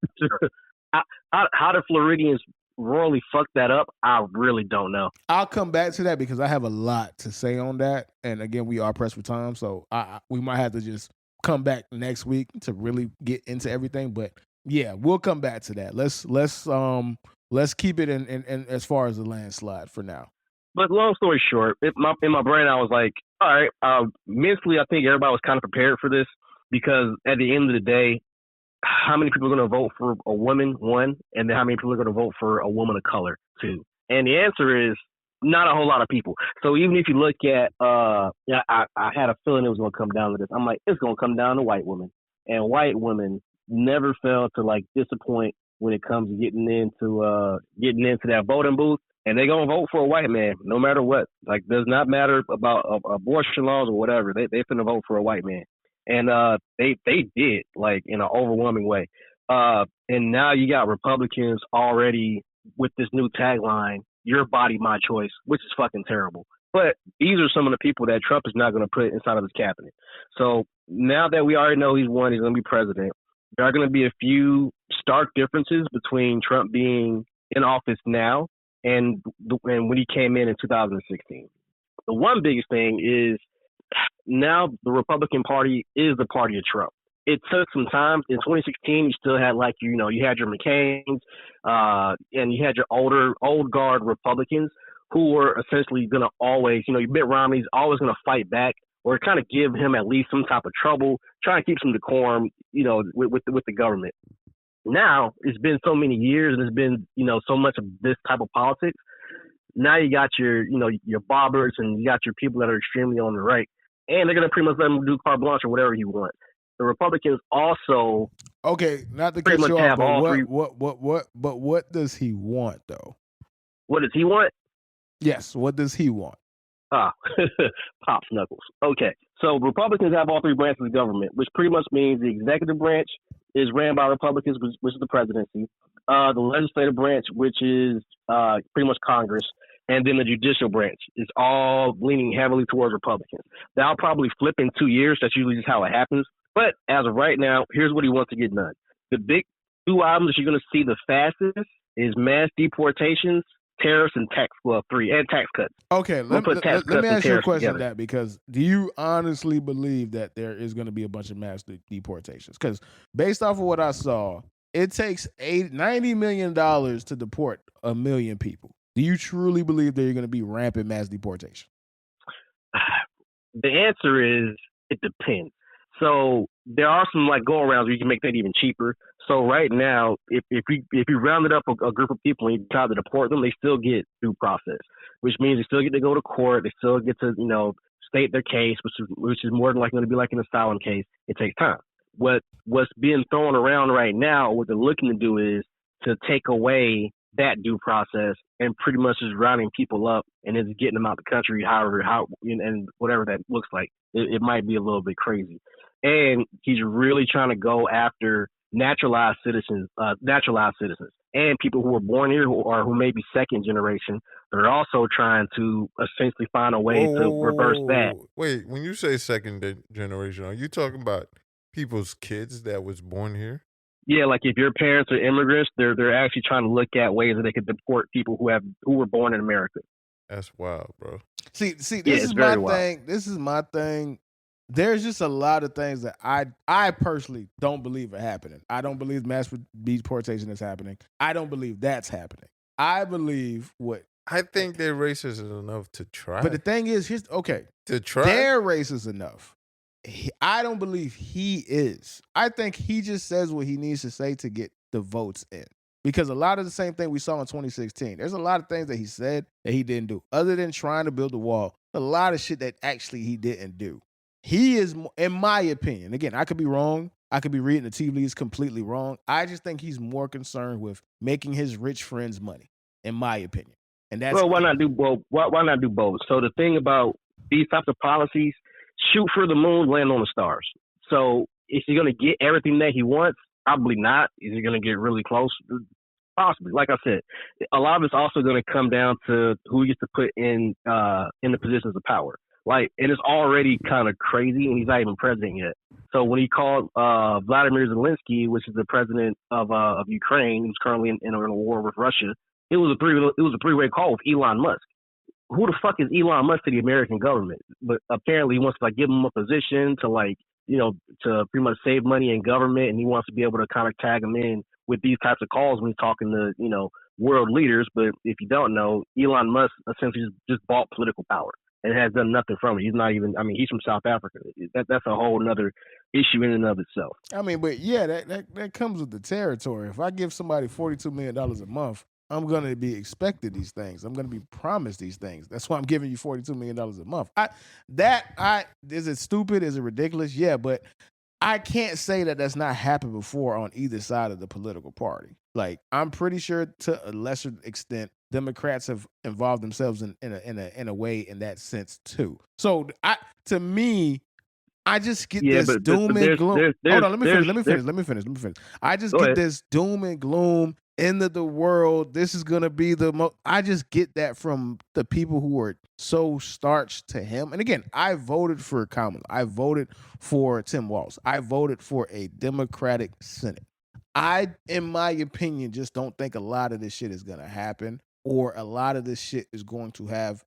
Speaker 1: How the Floridians royally fucked that up, I really don't know.
Speaker 3: I'll come back to that because I have a lot to say on that, and again, we are pressed for time, so we might have to just come back next week to really get into everything. But yeah, we'll come back to that. Let's keep it in as far as the landslide for now.
Speaker 1: But long story short, in my brain, I was like, all right, mentally, I think everybody was kind of prepared for this because at the end of the day, how many people are going to vote for a woman, one, and then how many people are going to vote for a woman of color, two? And the answer is not a whole lot of people. So even if you look at, I had a feeling it was going to come down to this. I'm like, it's going to come down to white women. And white women never fail to like disappoint when it comes to getting into that voting booth. And they're going to vote for a white man, no matter what. Like, does not matter about abortion laws or whatever. They finna vote for a white man. And they did, like, in an overwhelming way. And now you got Republicans already with this new tagline, your body, my choice, which is fucking terrible. But these are some of the people that Trump is not going to put inside of his cabinet. So now that we already know he's won, he's going to be president, there are going to be a few stark differences between Trump being in office now and when he came in 2016. The one biggest thing is now the Republican Party is the party of Trump. It took some time. In 2016, you still had you had your McCains, and you had your old guard Republicans who were essentially going to always, your Mitt Romney's always going to fight back or kind of give him at least some type of trouble, trying to keep some decorum, with the government. Now it's been so many years and it's been, so much of this type of politics. Now you got your bobbers and you got your people that are extremely on the right, and they're going to pretty much let him do carte blanche or whatever he wants. The Republicans also
Speaker 3: not to cut you off, but what does he want though?
Speaker 1: What does he want?
Speaker 3: Yes, what does he want?
Speaker 1: Pop Snuggles. Okay, so Republicans have all three branches of government, which pretty much means the executive branch is ran by Republicans, which is the presidency, the legislative branch, which is pretty much Congress, and then the judicial branch is all leaning heavily towards Republicans. That'll probably flip in 2 years. That's usually just how it happens. But as of right now, here's what he wants to get done. The big 2 items that you're going to see the fastest is mass deportations, tariffs, and tax cuts.
Speaker 3: Okay, let me ask you a question on that, because do you honestly believe that there is going to be a bunch of mass deportations? Because based off of what I saw, it takes $90 million to deport 1 million people. Do you truly believe that you're going to be rampant mass deportation?
Speaker 1: The answer is it depends. So there are some like go arounds where you can make that even cheaper. So right now, if you rounded up a group of people and you try to deport them, they still get due process, which means they still get to go to court. They still get to state their case, which is more than likely going to be like an asylum case. It takes time. What's being thrown around right now, what they're looking to do is to take away that due process and pretty much just rounding people up and then just getting them out the country, and whatever that looks like. It might be a little bit crazy. And he's really trying to go after naturalized citizens and people who were born here who may be second generation. They're also trying to essentially find a way to reverse that.
Speaker 2: Wait, when you say second generation, are you talking about people's kids that was born here?
Speaker 1: Yeah, like if your parents are immigrants, they're actually trying to look at ways that they could deport people who were born in America.
Speaker 2: That's wild, bro.
Speaker 3: See, this is my thing. This is my thing. There's just a lot of things that I personally don't believe are happening. I don't believe mass deportation is happening. I don't believe that's happening. I believe
Speaker 2: I think they're racist enough to try.
Speaker 3: But the thing is,
Speaker 2: to try.
Speaker 3: They're racist enough. I don't believe he is. I think he just says what he needs to say to get the votes in. Because a lot of the same thing we saw in 2016. There's a lot of things that he said that he didn't do. Other than trying to build a wall, a lot of shit that actually he didn't do. He is, in my opinion, again, I could be wrong. I could be reading the tea leaves completely wrong. I just think he's more concerned with making his rich friends money, in my opinion. And that's
Speaker 1: why not do both? Why not do both? So the thing about these types of policies, shoot for the moon, land on the stars. So is he going to get everything that he wants? Probably not. Is he going to get really close? Possibly. Like I said, a lot of it's also going to come down to who he gets to put in the positions of power. Like, and it's already kind of crazy, and he's not even president yet. So when he called Vladimir Zelensky, which is the president of Ukraine, who's currently in a war with Russia, it was a three-way call with Elon Musk. Who the fuck is Elon Musk to the American government? But apparently he wants to give him a position to to pretty much save money in government, and he wants to be able to kind of tag him in with these types of calls when he's talking to world leaders. But if you don't know, Elon Musk essentially just bought political power and has done nothing from it. He's not even. I mean, he's from South Africa. That's a whole nother issue in and of itself.
Speaker 3: I mean, but yeah, that comes with the territory. If I give somebody $42 million a month, I'm going to be expected these things. I'm going to be promised these things. That's why I'm giving you $42 million a month. Is it stupid? Is it ridiculous? Yeah, but I can't say that that's not happened before on either side of the political party. Like, I'm pretty sure to a lesser extent, Democrats have involved themselves in a way in that sense too. So to me, I just get this doom and gloom. Hold on, let me finish. I just get this doom and gloom. End of the world. This is gonna be the most. I just get that from the people who are so starched to him. And again, I voted for Kamala. I voted for Tim Walz. I voted for a Democratic Senate. I, in my opinion, just don't think a lot of this shit is gonna happen, or a lot of this shit is going to have.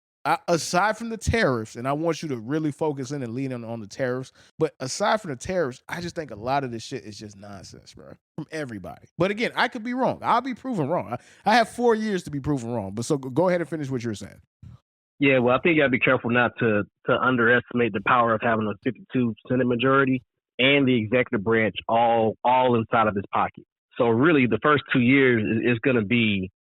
Speaker 3: Aside from the tariffs, and I want you to really focus in and lean on the tariffs, but aside from the tariffs, I just think a lot of this shit is just nonsense, bro, from everybody. But again, I could be wrong. I'll be proven wrong. I have 4 years to be proven wrong. But so go ahead and finish what you're saying.
Speaker 1: Yeah, well, I think you got to be careful not to underestimate the power of having a 52 Senate majority and the executive branch all inside of his pocket. So really, the first 2 years is going to be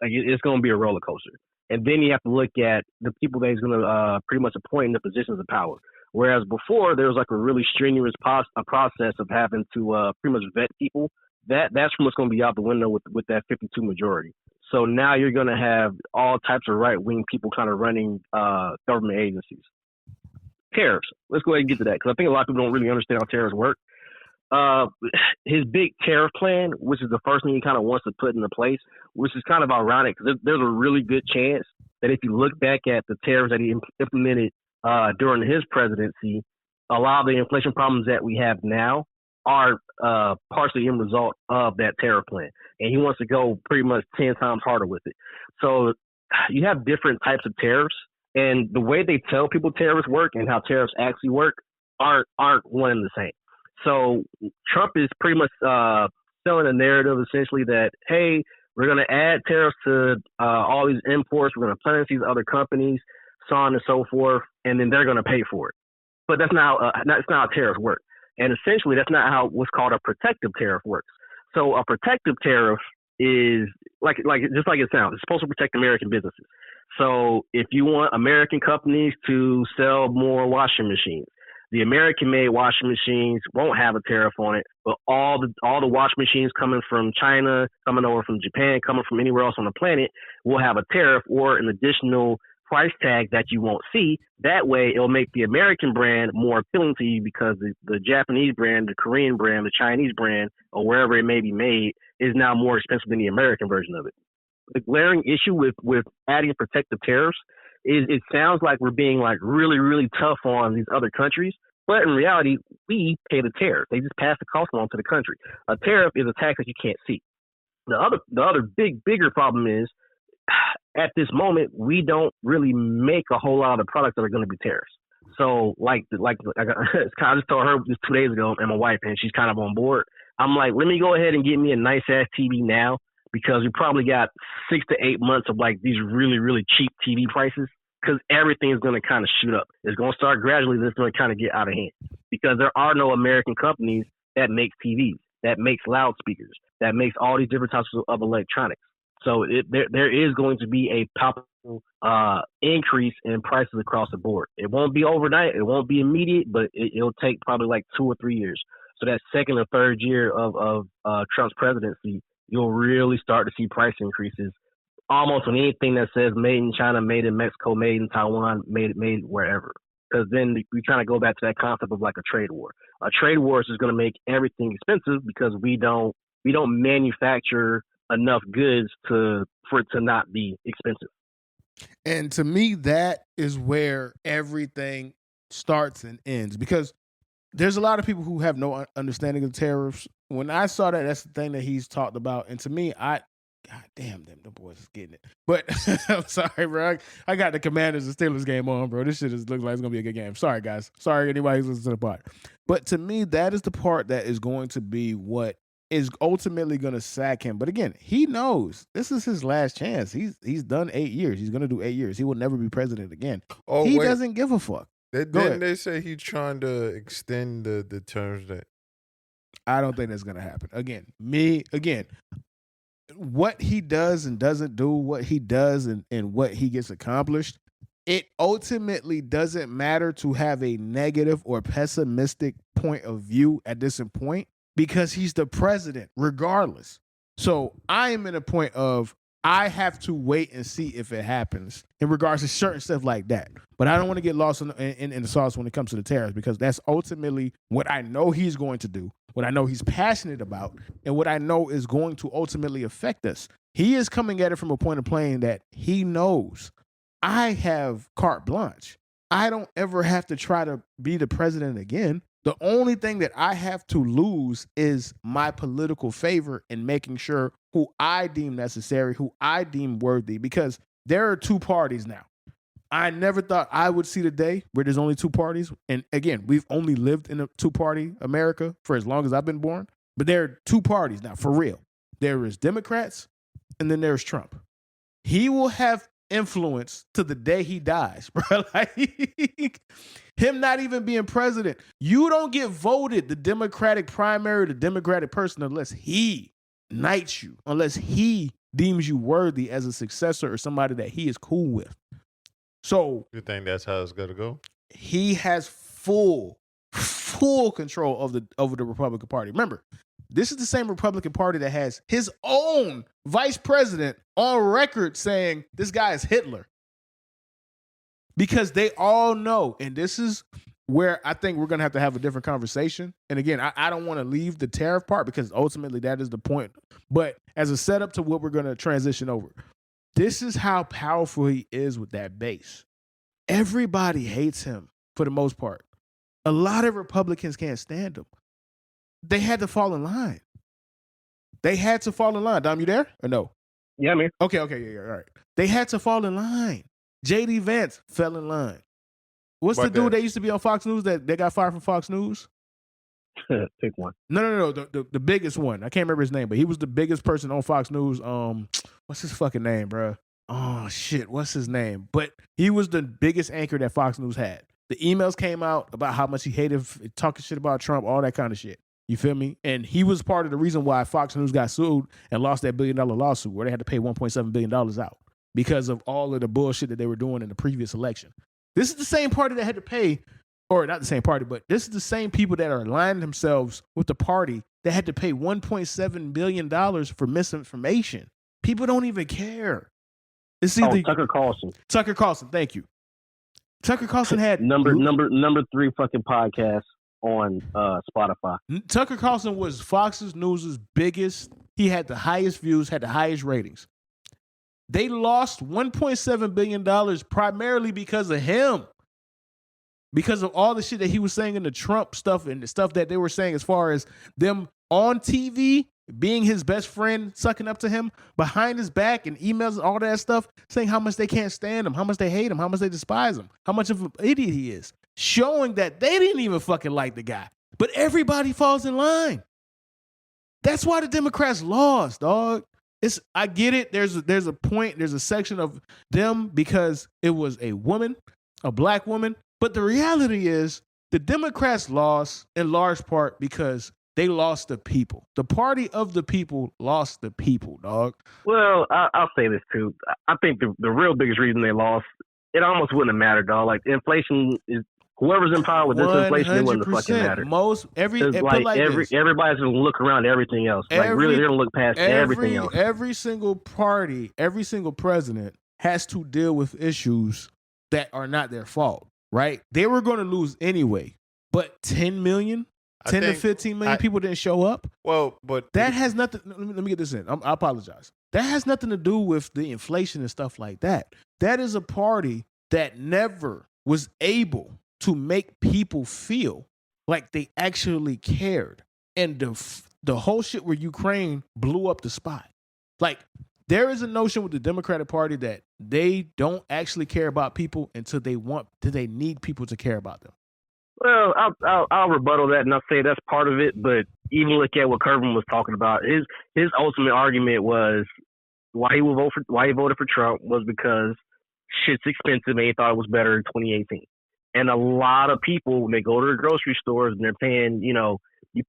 Speaker 1: a roller coaster. And then you have to look at the people that he's going to pretty much appoint in the positions of power. Whereas before, there was like a really strenuous process of having to pretty much vet people. That's what's going to be out the window with that 52 majority. So now you're going to have all types of right-wing people kind of running government agencies. Tariffs. Let's go ahead and get to that, because I think a lot of people don't really understand how tariffs work. His big tariff plan, which is the first thing he kind of wants to put into place, which is kind of ironic because there's a really good chance that if you look back at the tariffs that he implemented during his presidency, a lot of the inflation problems that we have now are partially in result of that tariff plan. And he wants to go pretty much 10 times harder with it. So you have different types of tariffs, and the way they tell people tariffs work and how tariffs actually work aren't one and the same. So Trump is pretty much selling a narrative essentially that, hey, we're going to add tariffs to all these imports. We're going to punish these other companies, so on and so forth, and then they're going to pay for it. But that's that's not how tariffs work. And essentially, that's not how what's called a protective tariff works. So a protective tariff is like just like it sounds. It's supposed to protect American businesses. So if you want American companies to sell more washing machines, the American-made washing machines won't have a tariff on it, but all the washing machines coming from China, coming over from Japan, coming from anywhere else on the planet will have a tariff or an additional price tag that you won't see. That way, it'll make the American brand more appealing to you because the Japanese brand, the Korean brand, the Chinese brand, or wherever it may be made is now more expensive than the American version of it. The glaring issue with adding protective tariffs is it sounds like we're being like really, really tough on these other countries. But in reality, we pay the tariff. They just pass the cost along to the country. A tariff is a tax that you can't see. The other bigger problem is at this moment, we don't really make a whole lot of the products that are going to be tariffs. So I just told her just 2 days ago, and my wife, and she's kind of on board. I'm like, let me go ahead and get me a nice ass TV now, because we probably got 6 to 8 months of like these really, really cheap TV prices, because everything is going to kind of shoot up. It's going to start gradually. It's going to kind of get out of hand because there are no American companies that make TVs, that makes loudspeakers, that makes all these different types of electronics. So there is going to be a palpable increase in prices across the board. It won't be overnight. It won't be immediate, but it'll take probably like 2 or 3 years. So that second or third year of Trump's presidency, you'll really start to see price increases almost on anything that says made in China, made in Mexico, made in Taiwan, made wherever. Because then we kind of go back to that concept of like a trade war. A trade war is just going to make everything expensive because we don't manufacture enough goods for it to not be expensive.
Speaker 3: And to me, that is where everything starts and ends, because there's a lot of people who have no understanding of tariffs. When I saw that, that's the thing that he's talked about. And to me, God damn them, the boys is getting it. But I'm sorry, bro. I got the Commanders and Steelers game on, bro. This shit looks like it's going to be a good game. Sorry, guys. Sorry, anybody who's listening to the pod. But to me, that is the part that is going to be what is ultimately going to sack him. But again, he knows this is his last chance. He's done 8 years. He's going to do 8 years. He will never be president again. He doesn't give a fuck.
Speaker 2: Didn't they say he's trying to extend the terms that?
Speaker 3: I don't think that's going to happen. Again, what he does and doesn't do, what he does and what he gets accomplished, it ultimately doesn't matter to have a negative or pessimistic point of view at this point, because he's the president regardless. So I am in a point of I have to wait and see if it happens in regards to certain stuff like that. But I don't want to get lost in the sauce when it comes to the tariffs, because that's ultimately what I know he's going to do, what I know he's passionate about, and what I know is going to ultimately affect us. He is coming at it from a point of playing that he knows I have carte blanche. I don't ever have to try to be the president again. The only thing that I have to lose is my political favor in making sure who I deem necessary, who I deem worthy, because there are two parties now. I never thought I would see the day where there's only two parties. And again, we've only lived in a two-party America for as long as I've been born. But there are two parties now, for real. There is Democrats, and then there's Trump. He will have influence to the day he dies, bro. Like, him not even being president. You don't get voted the Democratic primary, the Democratic person, unless he knights you, unless he deems you worthy as a successor or somebody that he is cool with. So
Speaker 2: you think that's how it's gonna go?
Speaker 3: He has full control over the Republican Party. Remember, this is the same Republican Party that has his own vice president on record saying this guy is Hitler. Because they all know, and this is where I think we're going to have a different conversation. And again, I don't want to leave the tariff part because ultimately that is the point. But as a setup to what we're going to transition over, this is how powerful he is with that base. Everybody hates him for the most part. A lot of Republicans can't stand him. They had to fall in line. Dom, you there or no?
Speaker 1: Yeah, I'm here.
Speaker 3: Okay, yeah, all right. They had to fall in line. J.D. Vance fell in line. What's the dude that used to be on Fox News that got fired from Fox News?
Speaker 1: Pick one.
Speaker 3: No. The biggest one. I can't remember his name, but he was the biggest person on Fox News. What's his fucking name, bro? Oh shit, what's his name? But he was the biggest anchor that Fox News had. The emails came out about how much he hated talking shit about Trump, all that kind of shit. You feel me? And he was part of the reason why Fox News got sued and lost that $1 billion lawsuit where they had to pay $1.7 billion out because of all of the bullshit that they were doing in the previous election. This is the same party that had to pay, or not the same party, but this is the same people that are aligning themselves with the party that had to pay $1.7 billion for misinformation. People don't even care. It's either
Speaker 1: Tucker Carlson.
Speaker 3: Tucker Carlson, thank you. Tucker Carlson had
Speaker 1: number 3 fucking podcast on Spotify.
Speaker 3: Tucker Carlson was Fox News' biggest. He had the highest views, had the highest ratings. They lost $1.7 billion primarily because of him. Because of all the shit that he was saying in the Trump stuff and the stuff that they were saying as far as them on TV being his best friend, sucking up to him behind his back and emails and all that stuff, saying how much they can't stand him, how much they hate him, how much they despise him, how much of an idiot he is, showing that they didn't even fucking like the guy. But everybody falls in line. That's why the Democrats lost, dog. I get it. There's a point, there's a section of them because it was a woman, a black woman. But the reality is the Democrats lost in large part because they lost the people. The party of the people lost the people, dog.
Speaker 1: Well, I'll say this too. I think the real biggest reason they lost, it almost wouldn't have mattered, dog. Like inflation is whoever's in power with this inflation, it wouldn't have fucking mattered. Everybody's gonna look around everything else. Really, they're gonna look past everything else.
Speaker 3: Every single party, every single president has to deal with issues that are not their fault, right? They were going to lose anyway, but 10 to 15 million people didn't show up.
Speaker 2: Well, but
Speaker 3: that has nothing. Let me get this in. I apologize. That has nothing to do with the inflation and stuff like that. That is a party that never was able to make people feel like they actually cared. And the whole shit where Ukraine blew up the spot. Like, there is a notion with the Democratic Party that they don't actually care about people until they need people to care about them.
Speaker 1: Well, I'll rebuttal that and I'll say that's part of it. But even look at what Kirby was talking about. His ultimate argument was why he voted for Trump was because shit's expensive and he thought it was better in 2018. And a lot of people, when they go to the grocery stores and they're paying, you're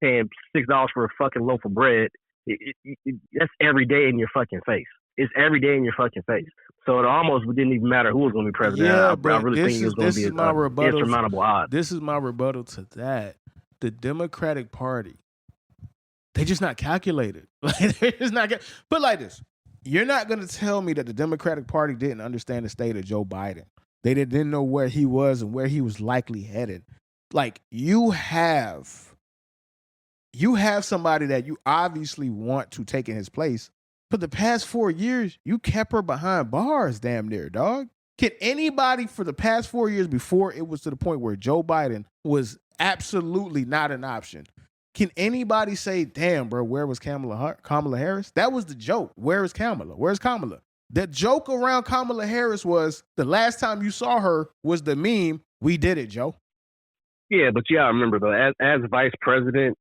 Speaker 1: paying $6 for a fucking loaf of bread. That's every day in your fucking face. It's every day in your fucking face. So it almost didn't even matter who was going to be president.
Speaker 3: Yeah,
Speaker 1: I really think it was going to be an insurmountable odds.
Speaker 3: This is my rebuttal to that. The Democratic Party, they just not calculated. They're just not. But like this, you're not going to tell me that the Democratic Party didn't understand the state of Joe Biden. They didn't know where he was and where he was likely headed. Like, you have somebody that you obviously want to take in his place. For the past 4 years, you kept her behind bars damn near, dog. Can anybody for the past 4 years before it was to the point where Joe Biden was absolutely not an option, can anybody say, damn, bro, where was Kamala Harris? That was the joke. Where is Kamala? Where's Kamala? The joke around Kamala Harris was the last time you saw her was the meme, we did it, Joe.
Speaker 1: Yeah, but you gotta remember, though, as vice president,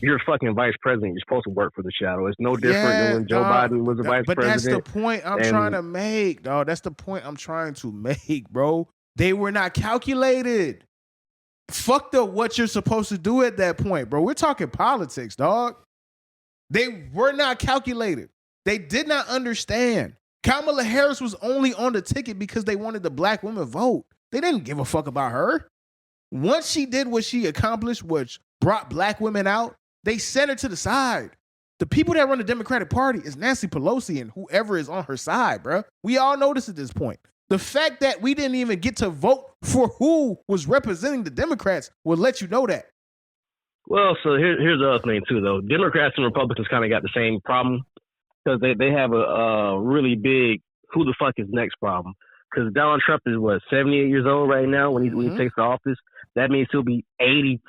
Speaker 1: you're fucking vice president. You're supposed to work for the shadow. It's no different than when Joe Biden was a vice president.
Speaker 3: But that's the point I'm trying to make, dog. That's the point I'm trying to make, bro. They were not calculated. Fuck what you're supposed to do at that point, bro. We're talking politics, dog. They were not calculated. They did not understand. Kamala Harris was only on the ticket because they wanted the black women vote. They didn't give a fuck about her. Once she did what she accomplished, which brought black women out, they sent her to the side. The people that run the Democratic Party is Nancy Pelosi and whoever is on her side, bro. We all know this at this point. The fact that we didn't even get to vote for who was representing the Democrats will let you know that.
Speaker 1: Well, so here's the other thing, too, though. Democrats and Republicans kind of got the same problem because they have a really big who the fuck is next problem. Because Donald Trump is, 78 years old right now when he takes the office. That means he'll be 82.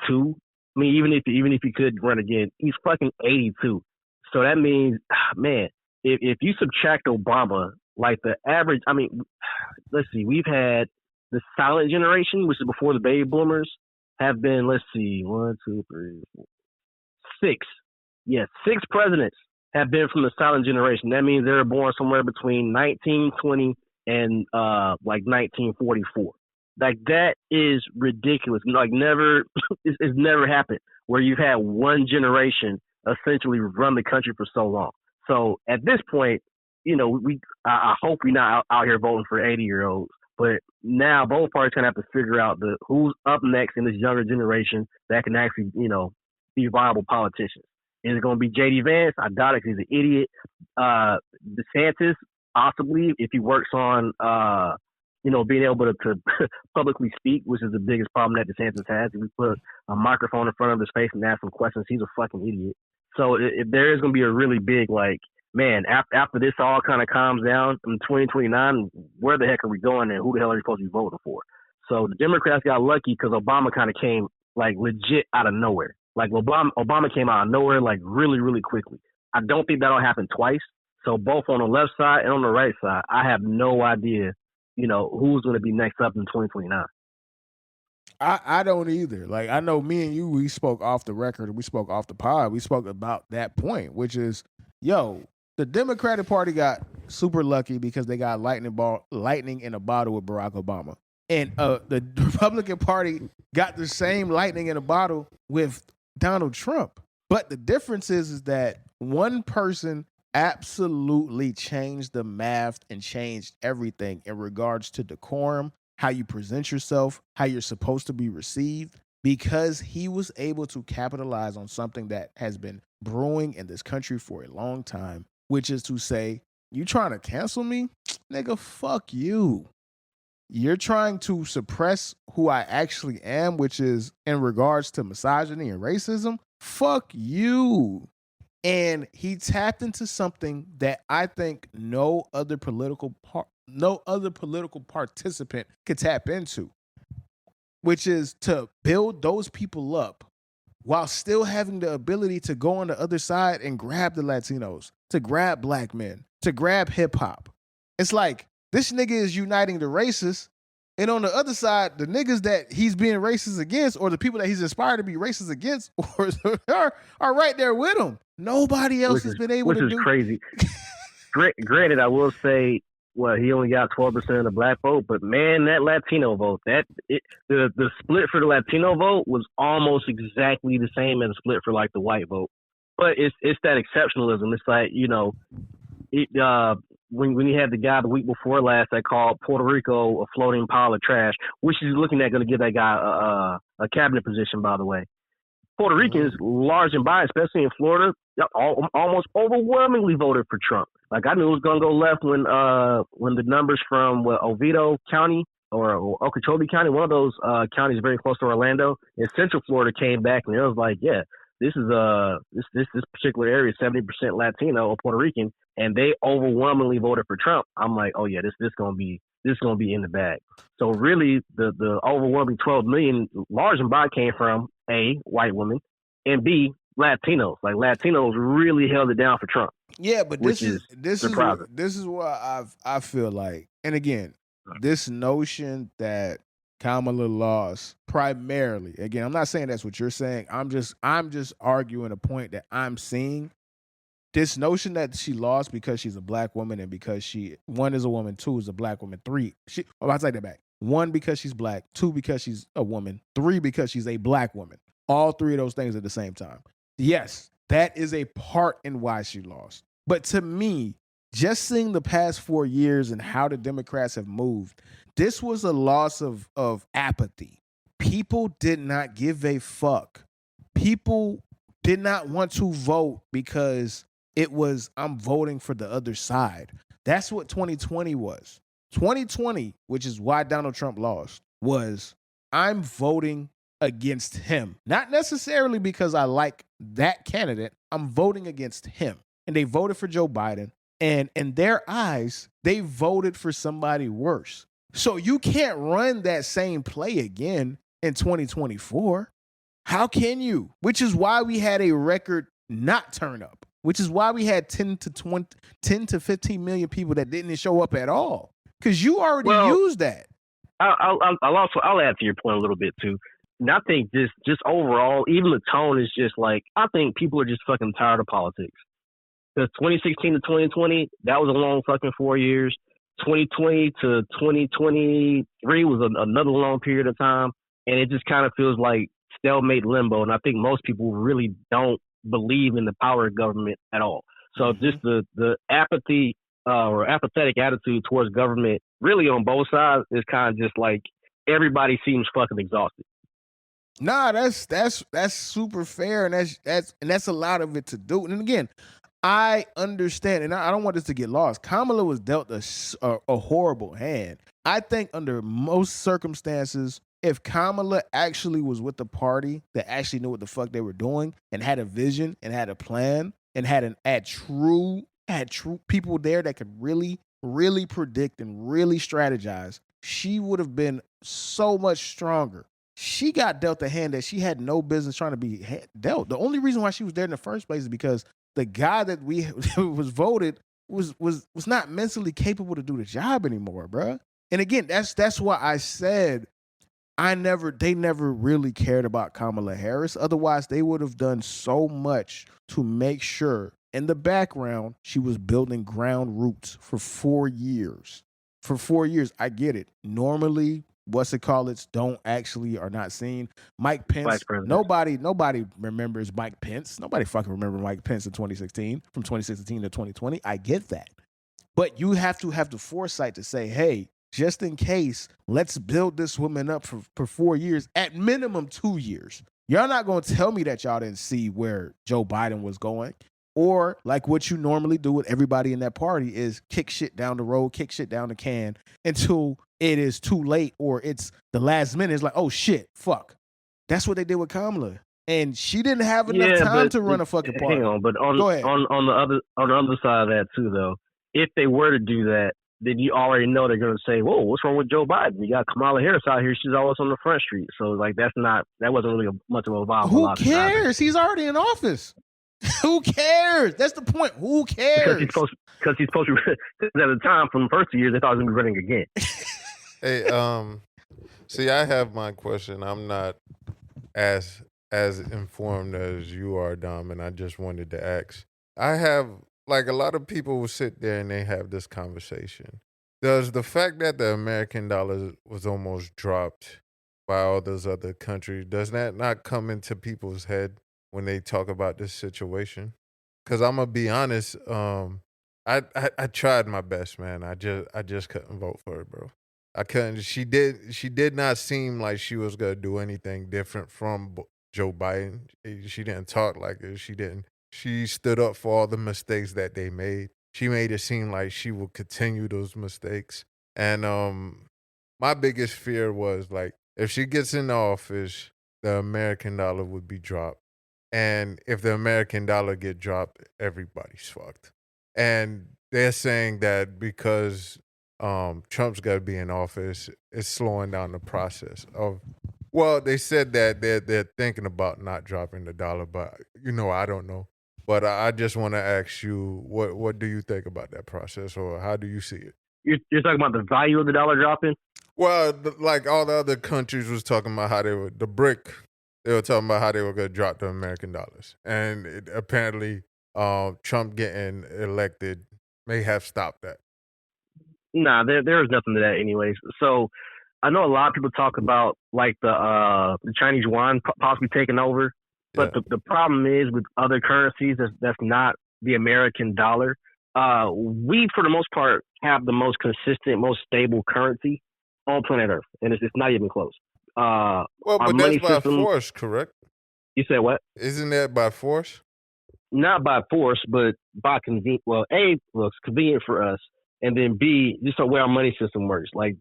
Speaker 1: I mean, even if he could run again, he's fucking 82. So that means, man, if you subtract Obama, like the average, I mean, let's see, we've had the silent generation, which is before the baby boomers, have been, let's see, 1, 2, 3, 4, six presidents have been from the silent generation. That means they were born somewhere between 1920 and like 1944. Like that is ridiculous. Like never, it's never happened where you've had one generation essentially run the country for so long. So at this point, I hope we're not out here voting for 80-year-olds. But now both parties gonna have to figure out who's up next in this younger generation that can actually, be viable politicians. Is it going to be J.D. Vance? I doubt it because he's an idiot. DeSantis, possibly, if he works on, being able to publicly speak, which is the biggest problem that DeSantis has. If we put a microphone in front of his face and ask him questions, he's a fucking idiot. So if there is going to be a really big, after this all kind of calms down in 2029, where the heck are we going and who the hell are we supposed to be voting for? So the Democrats got lucky because Obama kind of came, legit out of nowhere. Like Obama came out of nowhere, really, really quickly. I don't think that'll happen twice. So both on the left side and on the right side, I have no idea, who's going to be next up in 2029.
Speaker 3: I don't either. Like, I know me and you, we spoke off the record, we spoke off the pod, we spoke about that point, which is, the Democratic Party got super lucky because they got lightning in a bottle with Barack Obama. And the Republican Party got the same lightning in a bottle with Donald Trump. But the difference is that one person absolutely changed the math and changed everything in regards to decorum, how you present yourself, how you're supposed to be received, because he was able to capitalize on something that has been brewing in this country for a long time, which is to say, you trying to cancel me? Nigga, fuck you. You're trying to suppress who I actually am, which is in regards to misogyny and racism. Fuck you. And he tapped into something that I think no other political participant could tap into, which is to build those people up while still having the ability to go on the other side and grab the Latinos, to grab black men, to grab hip hop. It's like, this nigga is uniting the racists, and on the other side, the niggas that he's being racist against, or the people that he's inspired to be racist against, are right there with him. Nobody else has been able to do.
Speaker 1: Which is crazy. Granted, I will say, he only got 12% of the black vote, but man, that Latino vote, the split for the Latino vote was almost exactly the same as the split for the white vote. But it's that exceptionalism. It's like, when you had the guy the week before last that called Puerto Rico a floating pile of trash, which is looking at going to give that guy a cabinet position, by the way. Puerto Ricans, large and by, especially in Florida, almost overwhelmingly voted for Trump. Like, I knew it was going to go left when the numbers from Oviedo County or Okeechobee County, one of those counties very close to Orlando, in Central Florida came back, and it was like, yeah, this is this particular area is 70% Latino or Puerto Rican, and they overwhelmingly voted for Trump. I'm like, oh yeah, this gonna be in the bag. So really, the overwhelming 12 million, large and by, came from A, white women, and B, Latinos. Like, Latinos really held it down for Trump.
Speaker 3: Yeah, but this is why I feel like, and again, this notion that Kamala lost primarily, again, I'm not saying that's what you're saying. I'm just arguing a point that I'm seeing. This notion that she lost because she's a black woman and because she, one, is a woman, two, is a black woman, three, I'll take that back. One, because she's black, two, because she's a woman, three, because she's a black woman. All three of those things at the same time. Yes, that is a part in why she lost. But to me, just seeing the past 4 years and how the Democrats have moved, this was a loss of apathy. People did not give a fuck. People did not want to vote because it was, I'm voting for the other side. That's what 2020 was. 2020, which is why Donald Trump lost, was I'm voting against him. Not necessarily because I like that candidate. I'm voting against him. And they voted for Joe Biden. And in their eyes, they voted for somebody worse. So you can't run that same play again in 2024. How can you? Which is why we had a record not turn up. Which is why we had 10 to 15 million people that didn't show up at all. Because you already used that.
Speaker 1: I'll add to your point a little bit too. And I think just overall, even the tone is just like, I think people are just fucking tired of politics. Because 2016 to 2020, that was a long fucking 4 years. 2020 to 2023 was another long period of time. And it just kind of feels like stalemate limbo. And I think most people really don't believe in the power of government at all. So just the apathy or apathetic attitude towards government really on both sides is kind of just like everybody seems fucking exhausted.
Speaker 3: Nah, that's super fair, and that's a lot of it to do. And again, I understand, and I don't want this to get lost. Kamala was dealt a horrible hand. I think under most circumstances, if Kamala actually was with the party that actually knew what the fuck they were doing and had a vision and had a plan and had true people there that could really, really predict and really strategize, she would have been so much stronger. She got dealt a hand that she had no business trying to be dealt. The only reason why she was there in the first place is because the guy that was voted was not mentally capable to do the job anymore, bro. And again, that's why I said they never really cared about Kamala Harris. Otherwise, they would have done so much to make sure in the background she was building ground roots for 4 years. For 4 years, I get it. Normally, are not seen. Mike Pence. Nobody remembers Mike Pence. Nobody fucking remember Mike Pence in 2016, from 2016 to 2020. I get that. But you have to have the foresight to say, hey, just in case, let's build this woman up for 4 years, at minimum 2 years. Y'all not going to tell me that y'all didn't see where Joe Biden was going. Or like what you normally do with everybody in that party is kick shit down the road, kick shit down the can until it is too late or it's the last minute. It's like, oh shit, fuck. That's what they did with Kamala. And she didn't have enough time to run a fucking party.
Speaker 1: Hang on, but on the other side of that too, though, if they were to do that, then you already know they're going to say, whoa, what's wrong with Joe Biden? You got Kamala Harris out here. She's always on the front street. So like that wasn't really much of a viable option.
Speaker 3: Who cares? He's already in office. Who cares? That's the point. Who cares?
Speaker 1: Because he's supposed to. Because at the time, from the first 2 years, they thought he was going to be running again.
Speaker 2: Hey, see, I have my question. I'm not as informed as you are, Dom, and I just wanted to ask. I have, like, a lot of people will sit there and they have this conversation. Does the fact that the American dollar was almost dropped by all those other countries, does that not come into people's head when they talk about this situation? Because I'm gonna be honest, I tried my best, man. I just couldn't vote for her, bro. I couldn't. She did not seem like she was gonna do anything different from Joe Biden. She didn't talk like it. She stood up for all the mistakes that they made. She made it seem like she would continue those mistakes. And my biggest fear was, like, if she gets in office, the American dollar would be dropped. And if the American dollar get dropped, everybody's fucked. And they're saying that because Trump's got to be in office, it's slowing down the process of. Well, they said that they're thinking about not dropping the dollar, but I don't know. But I just want to ask you, what do you think about that process, or how do you see it?
Speaker 1: You're talking about the value of the dollar dropping?
Speaker 2: Well, like all the other countries was talking about how they were They were talking about how they were going to drop the American dollars. And apparently Trump getting elected may have stopped that.
Speaker 1: Nah, there is nothing to that anyways. So I know a lot of people talk about like the Chinese yuan possibly taking over. But the problem is with other currencies that's not the American dollar, we, for the most part, have the most consistent, most stable currency on planet Earth. And it's not even close.
Speaker 2: Well, but that's by force, correct?
Speaker 1: You said what?
Speaker 2: Isn't that by force?
Speaker 1: Not by force, but by convenience. Well, A, it's convenient for us, and then B, just the way our money system works. Like,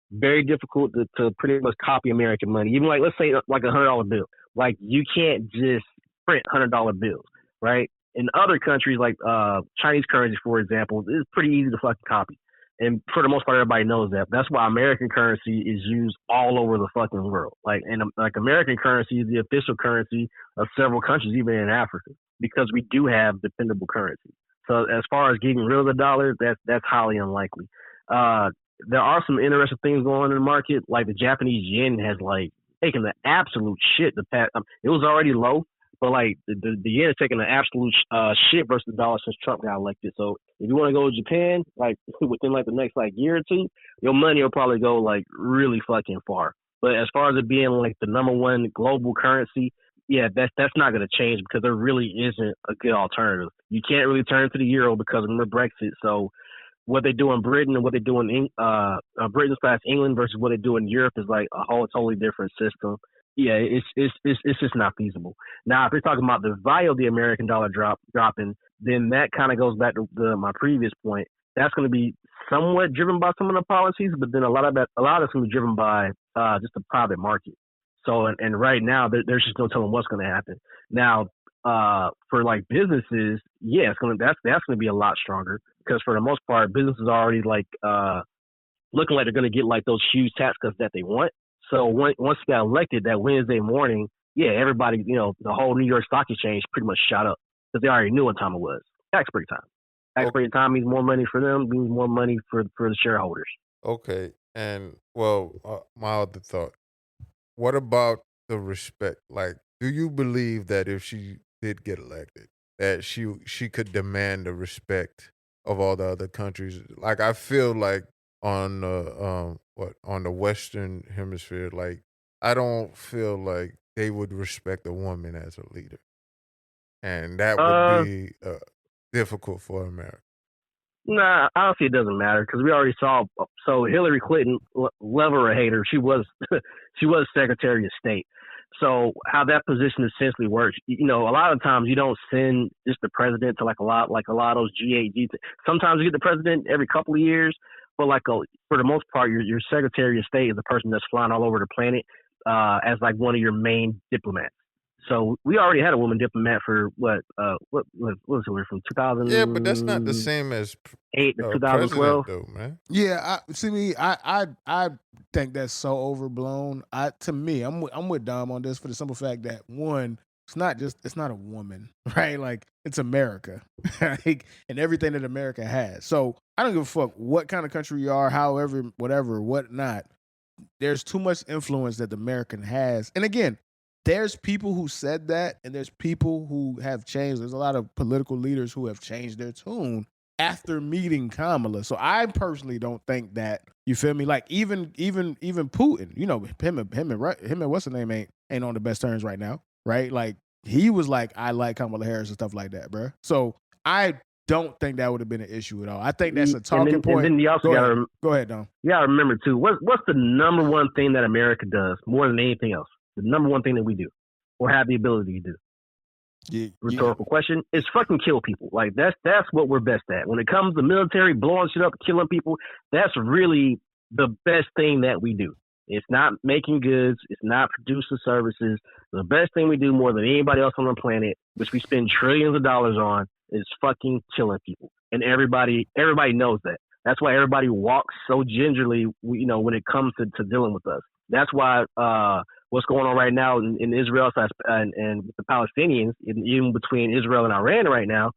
Speaker 1: very difficult to pretty much copy American money. Even like, let's say like $100 bill. Like, you can't just print $100 bills, right? In other countries, like Chinese currency, for example, it's pretty easy to fucking copy. And for the most part, everybody knows that. That's why American currency is used all over the fucking world. Like, and like American currency is the official currency of several countries, even in Africa, because we do have dependable currency. So as far as getting rid of the dollar, that's highly unlikely. There are some interesting things going on in the market. Like the Japanese yen has like taking the absolute shit. It was already low, but like the yen is taking the absolute shit versus the dollar since Trump got elected. So if you want to go to Japan, like within like the next like year or two, your money will probably go like really fucking far. But as far as it being like the number one global currency, yeah, that's not going to change because there really isn't a good alternative. You can't really turn to the euro because of Brexit. So what they do in Britain and what they do in Britain/England versus what they do in Europe is like a whole totally different system. Yeah, it's just not feasible. Now, if you're talking about the value of the American dollar dropping, then that kind of goes back to my previous point. That's going to be somewhat driven by some of the policies, but then a lot of it's going to be driven by just the private market. So, and right now, there's just no telling what's going to happen. Now, for like businesses, yeah, that's going to be a lot stronger because for the most part, businesses are already like looking like they're going to get like those huge tax cuts that they want. So once he got elected that Wednesday morning, yeah, everybody, the whole New York Stock Exchange pretty much shot up because they already knew what time it was. Tax break time. Tax break time means more money for them, means more money for the shareholders.
Speaker 2: Okay, and well, my other thought. What about the respect? Like, do you believe that if she did get elected, that she could demand the respect of all the other countries? Like, I feel like on the on the Western Hemisphere, like I don't feel like they would respect a woman as a leader, and that would be difficult for America.
Speaker 1: Nah, honestly, it doesn't matter because we already saw. So Hillary Clinton, love her or hate her, she was Secretary of State. So how that position essentially works, a lot of times you don't send just the president to like a lot of those G8. Sometimes you get the president every couple of years, but for the most part, your Secretary of State is the person that's flying all over the planet as like one of your main diplomats. So we already had a woman diplomat for what was it from 2000?
Speaker 2: Yeah, but that's not the same as
Speaker 1: 8 to 2012,
Speaker 2: though, man.
Speaker 3: Yeah, I think that's so overblown. To me, I'm with Dom on this for the simple fact that one, it's not a woman, right? Like it's America, like, and everything that America has. So I don't give a fuck what kind of country you are, however, whatever, whatnot. There's too much influence that the American has, and again. There's people who said that, and there's people who have changed. There's a lot of political leaders who have changed their tune after meeting Kamala. So I personally don't think that, you feel me? Like even Putin, him and what's the name ain't on the best terms right now, right? Like he was like, I like Kamala Harris and stuff like that, bro. So I don't think that would have been an issue at all. I think that's a talking point.
Speaker 1: And then you also
Speaker 3: go ahead, Dom.
Speaker 1: You gotta remember too, what's the number one thing that America does more than anything else? The number one thing that we do or have the ability to do. Rhetorical question is fucking kill people. Like that's what we're best at. When it comes to military, blowing shit up, killing people, that's really the best thing that we do. It's not making goods. It's not producing services. The best thing we do more than anybody else on the planet, which we spend trillions of dollars on, is fucking killing people. And everybody knows that. That's why everybody walks so gingerly, when it comes to dealing with us. That's why what's going on right now in Israel and with the Palestinians, even between Israel and Iran right now,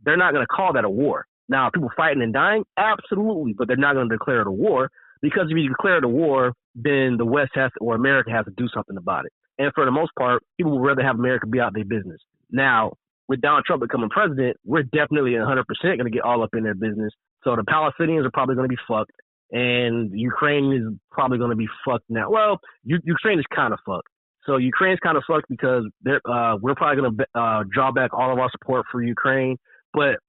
Speaker 1: they're not going to call that a war. Now, are people fighting and dying? Absolutely, but they're not going to declare it a war because if you declare it a war, then the West or America has to do something about it. And for the most part, people would rather have America be out their business. Now, with Donald Trump becoming president, we're definitely 100% going to get all up in their business. So the Palestinians are probably going to be fucked. And Ukraine is probably going to be fucked now. Well, Ukraine is kind of fucked. So Ukraine's kind of fucked because we're probably going to draw back all of our support for Ukraine. But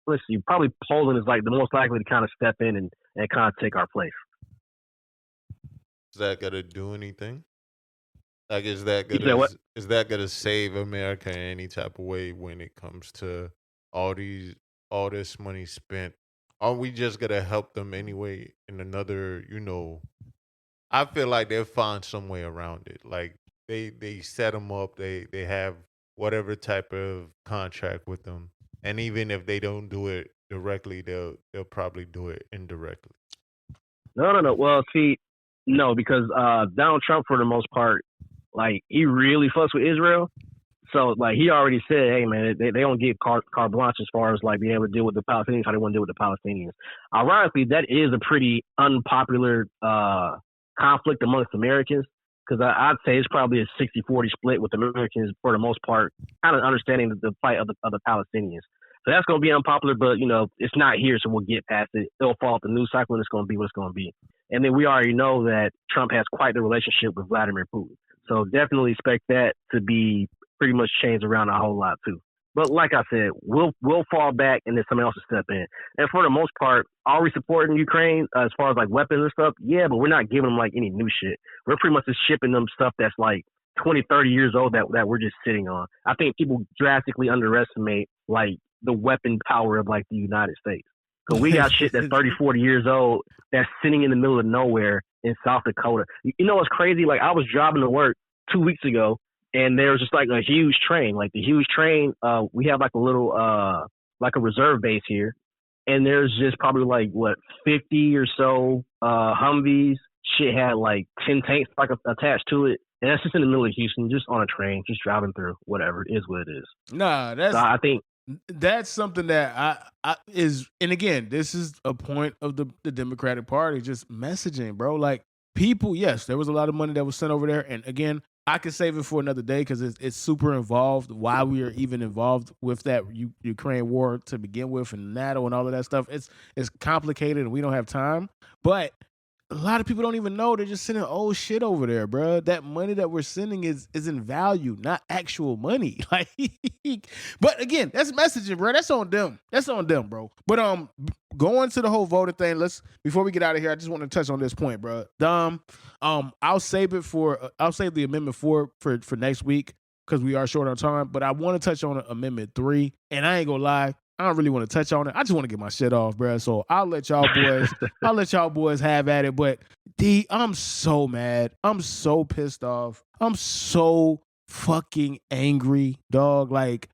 Speaker 1: let's see, probably Poland is like the most likely to kind of step in and kind of take our place.
Speaker 2: Is that going to do anything? Like, is that going to save America in any type of way when it comes to all this money spent? Are we just going to help them anyway in another, I feel like they'll find some way around it. Like they set them up, they have whatever type of contract with them. And even if they don't do it directly, they'll probably do it indirectly.
Speaker 1: No. Well, see, no, because Donald Trump, for the most part, like he really fucks with Israel. So, like, he already said, hey, man, they don't get carte blanche as far as, like, being able to deal with the Palestinians, how they want to deal with the Palestinians. Ironically, that is a pretty unpopular conflict amongst Americans because I'd say it's probably a 60-40 split with Americans for the most part, kind of understanding the plight of the Palestinians. So that's going to be unpopular, but, it's not here, so we'll get past it. It'll fall off the news cycle, and it's going to be what it's going to be. And then we already know that Trump has quite the relationship with Vladimir Putin. So definitely expect that to be pretty much changed around a whole lot, too. But like I said, we'll fall back, and then somebody else will step in. And for the most part, are we supporting Ukraine as far as, like, weapons and stuff? Yeah, but we're not giving them, like, any new shit. We're pretty much just shipping them stuff that's, like, 20, 30 years old that we're just sitting on. I think people drastically underestimate, like, the weapon power of, like, the United States. Because we got shit that's 30, 40 years old that's sitting in the middle of nowhere in South Dakota. You know what's crazy? Like, I was driving to work 2 weeks ago, and there was just, like, a huge train. Like, the huge train, we have, like, a little, like, a reserve base here. And there's just probably, like, 50 or so Humvees. Shit had, like, 10 tanks, like, attached to it. And that's just in the middle of Houston, just on a train, just driving through. Whatever. It is what it is.
Speaker 3: Nah, that's...
Speaker 1: So I think...
Speaker 3: That's something that I is, and again, this is a point of the Democratic Party, just messaging, bro. Like, people, yes, there was a lot of money that was sent over there, and again, I could save it for another day because it's super involved. Why we are even involved with that Ukraine war to begin with, and NATO and all of that stuff, it's complicated, and we don't have time. But a lot of people don't even know they're just sending old shit over there, bro. That money that we're sending is in value, not actual money. Like, but again, that's messaging, bro. That's on them. That's on them, bro. But going to the whole voting thing. Before we get out of here, I just want to touch on this point, bro. I'll save the Amendment 4 for next week because we are short on time. But I want to touch on Amendment 3, and I ain't gonna lie, I don't really want to touch on it. I just want to get my shit off, bro. So I'll let y'all boys have at it. But I'm so mad. I'm so pissed off. I'm so fucking angry, dog. Like,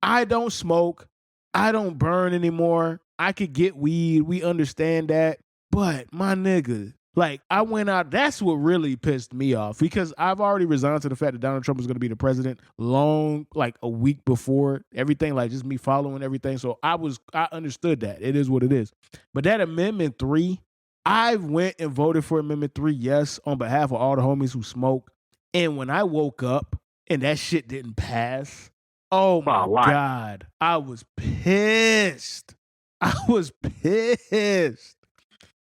Speaker 3: I don't smoke. I don't burn anymore. I could get weed. We understand that. But my nigga, like, I went out. That's what really pissed me off because I've already resigned to the fact that Donald Trump was going to be the president like a week before everything, like just me following everything. So I understood that. It is what it is. But that Amendment 3, I went and voted for Amendment 3, yes, on behalf of all the homies who smoke. And when I woke up and that shit didn't pass, oh my God, I was pissed.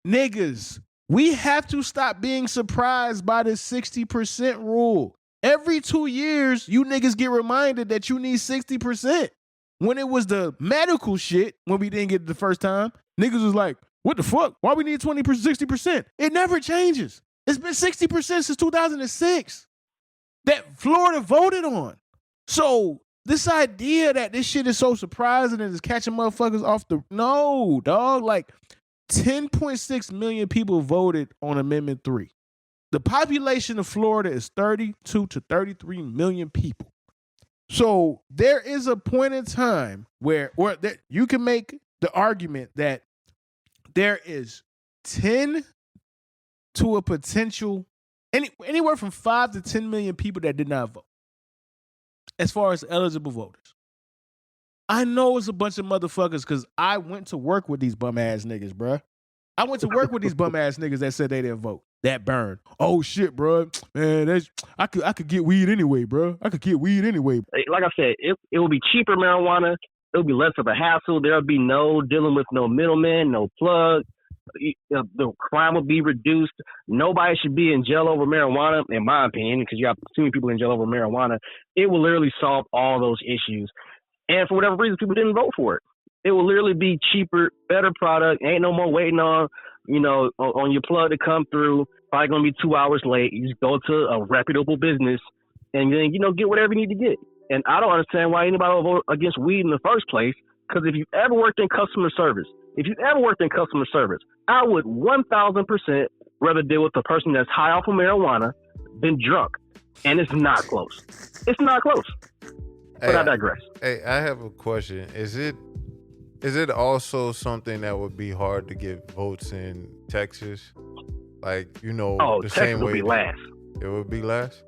Speaker 3: Niggas, we have to stop being surprised by this 60% rule. Every 2 years, you niggas get reminded that you need 60%. When it was the medical shit, when we didn't get it the first time, niggas was like, what the fuck? Why we need 60%? It never changes. It's been 60% since 2006 that Florida voted on. So this idea that this shit is so surprising and is catching motherfuckers off no, dog. Like, 10.6 million people voted on Amendment 3. The population of Florida is 32 to 33 million people. So there is a point in time where you can make the argument that there is 10 to a potential anywhere from 5 to 10 million people that did not vote as far as eligible voters. I know it's a bunch of motherfuckers because I went to work with these bum ass niggas, bruh. I went to work with these bum ass niggas that said they didn't vote. That burned. Oh shit, bro. Man, I could get weed anyway, bro. I could get weed anyway.
Speaker 1: Like I said, it will be cheaper marijuana. It'll be less of a hassle. There'll be no dealing with no middleman, no plug. The crime will be reduced. Nobody should be in jail over marijuana, in my opinion, because you got too many people in jail over marijuana. It will literally solve all those issues. And for whatever reason, people didn't vote for it. It will literally be cheaper, better product. Ain't no more waiting on your plug to come through. Probably going to be 2 hours late. You just go to a reputable business and then, get whatever you need to get. And I don't understand why anybody will vote against weed in the first place. Because if you've ever worked in customer service, I would 1,000% rather deal with a person that's high off of marijuana than drunk. And it's not close. It's not close. But I digress.
Speaker 2: Hey, I have a question. Is it also something that would be hard to get votes in Texas? Like, the
Speaker 1: Texas
Speaker 2: same way.
Speaker 1: Would be last.
Speaker 2: It would be last?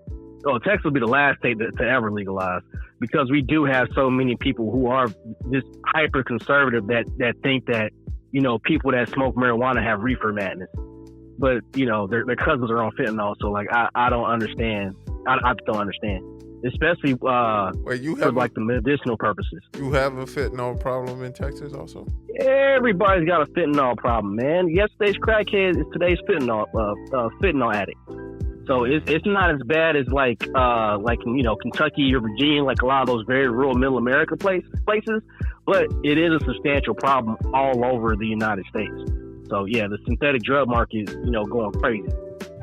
Speaker 1: Oh, Texas would be the last state to ever legalize because we do have so many people who are just hyper conservative that think that, people that smoke marijuana have reefer madness. but their cousins are on fentanyl. So like I don't understand. I don't understand, especially
Speaker 2: Wait, you
Speaker 1: for
Speaker 2: have
Speaker 1: like the medicinal purposes.
Speaker 2: you have a fentanyl problem in Texas also?
Speaker 1: Everybody's got a fentanyl problem, man. Yesterday's crackhead is today's fentanyl addict. So it's not as bad as like Kentucky or Virginia, like a lot of those very rural middle America places, but it is a substantial problem all over the United States. So yeah, the synthetic drug market is going crazy.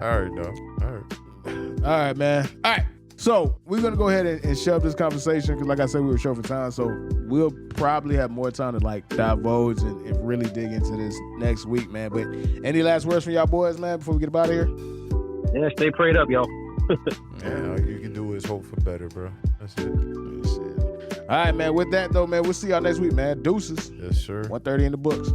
Speaker 2: All right, dog.
Speaker 3: All right, man. All right. So we're going to go ahead and shove this conversation because, like I said, we were short for time. So we'll probably have more time to, like, divulge and really dig into this next week, man. But any last words from y'all boys, man, before we get up out of here?
Speaker 1: Yeah, stay prayed up, y'all.
Speaker 2: Yeah, all you can do is hope for better, bro. That's it.
Speaker 3: Shit. All right, man. With that, though, man, we'll see y'all next week, man. Deuces.
Speaker 2: Yes, sir.
Speaker 3: 1:30 in the books.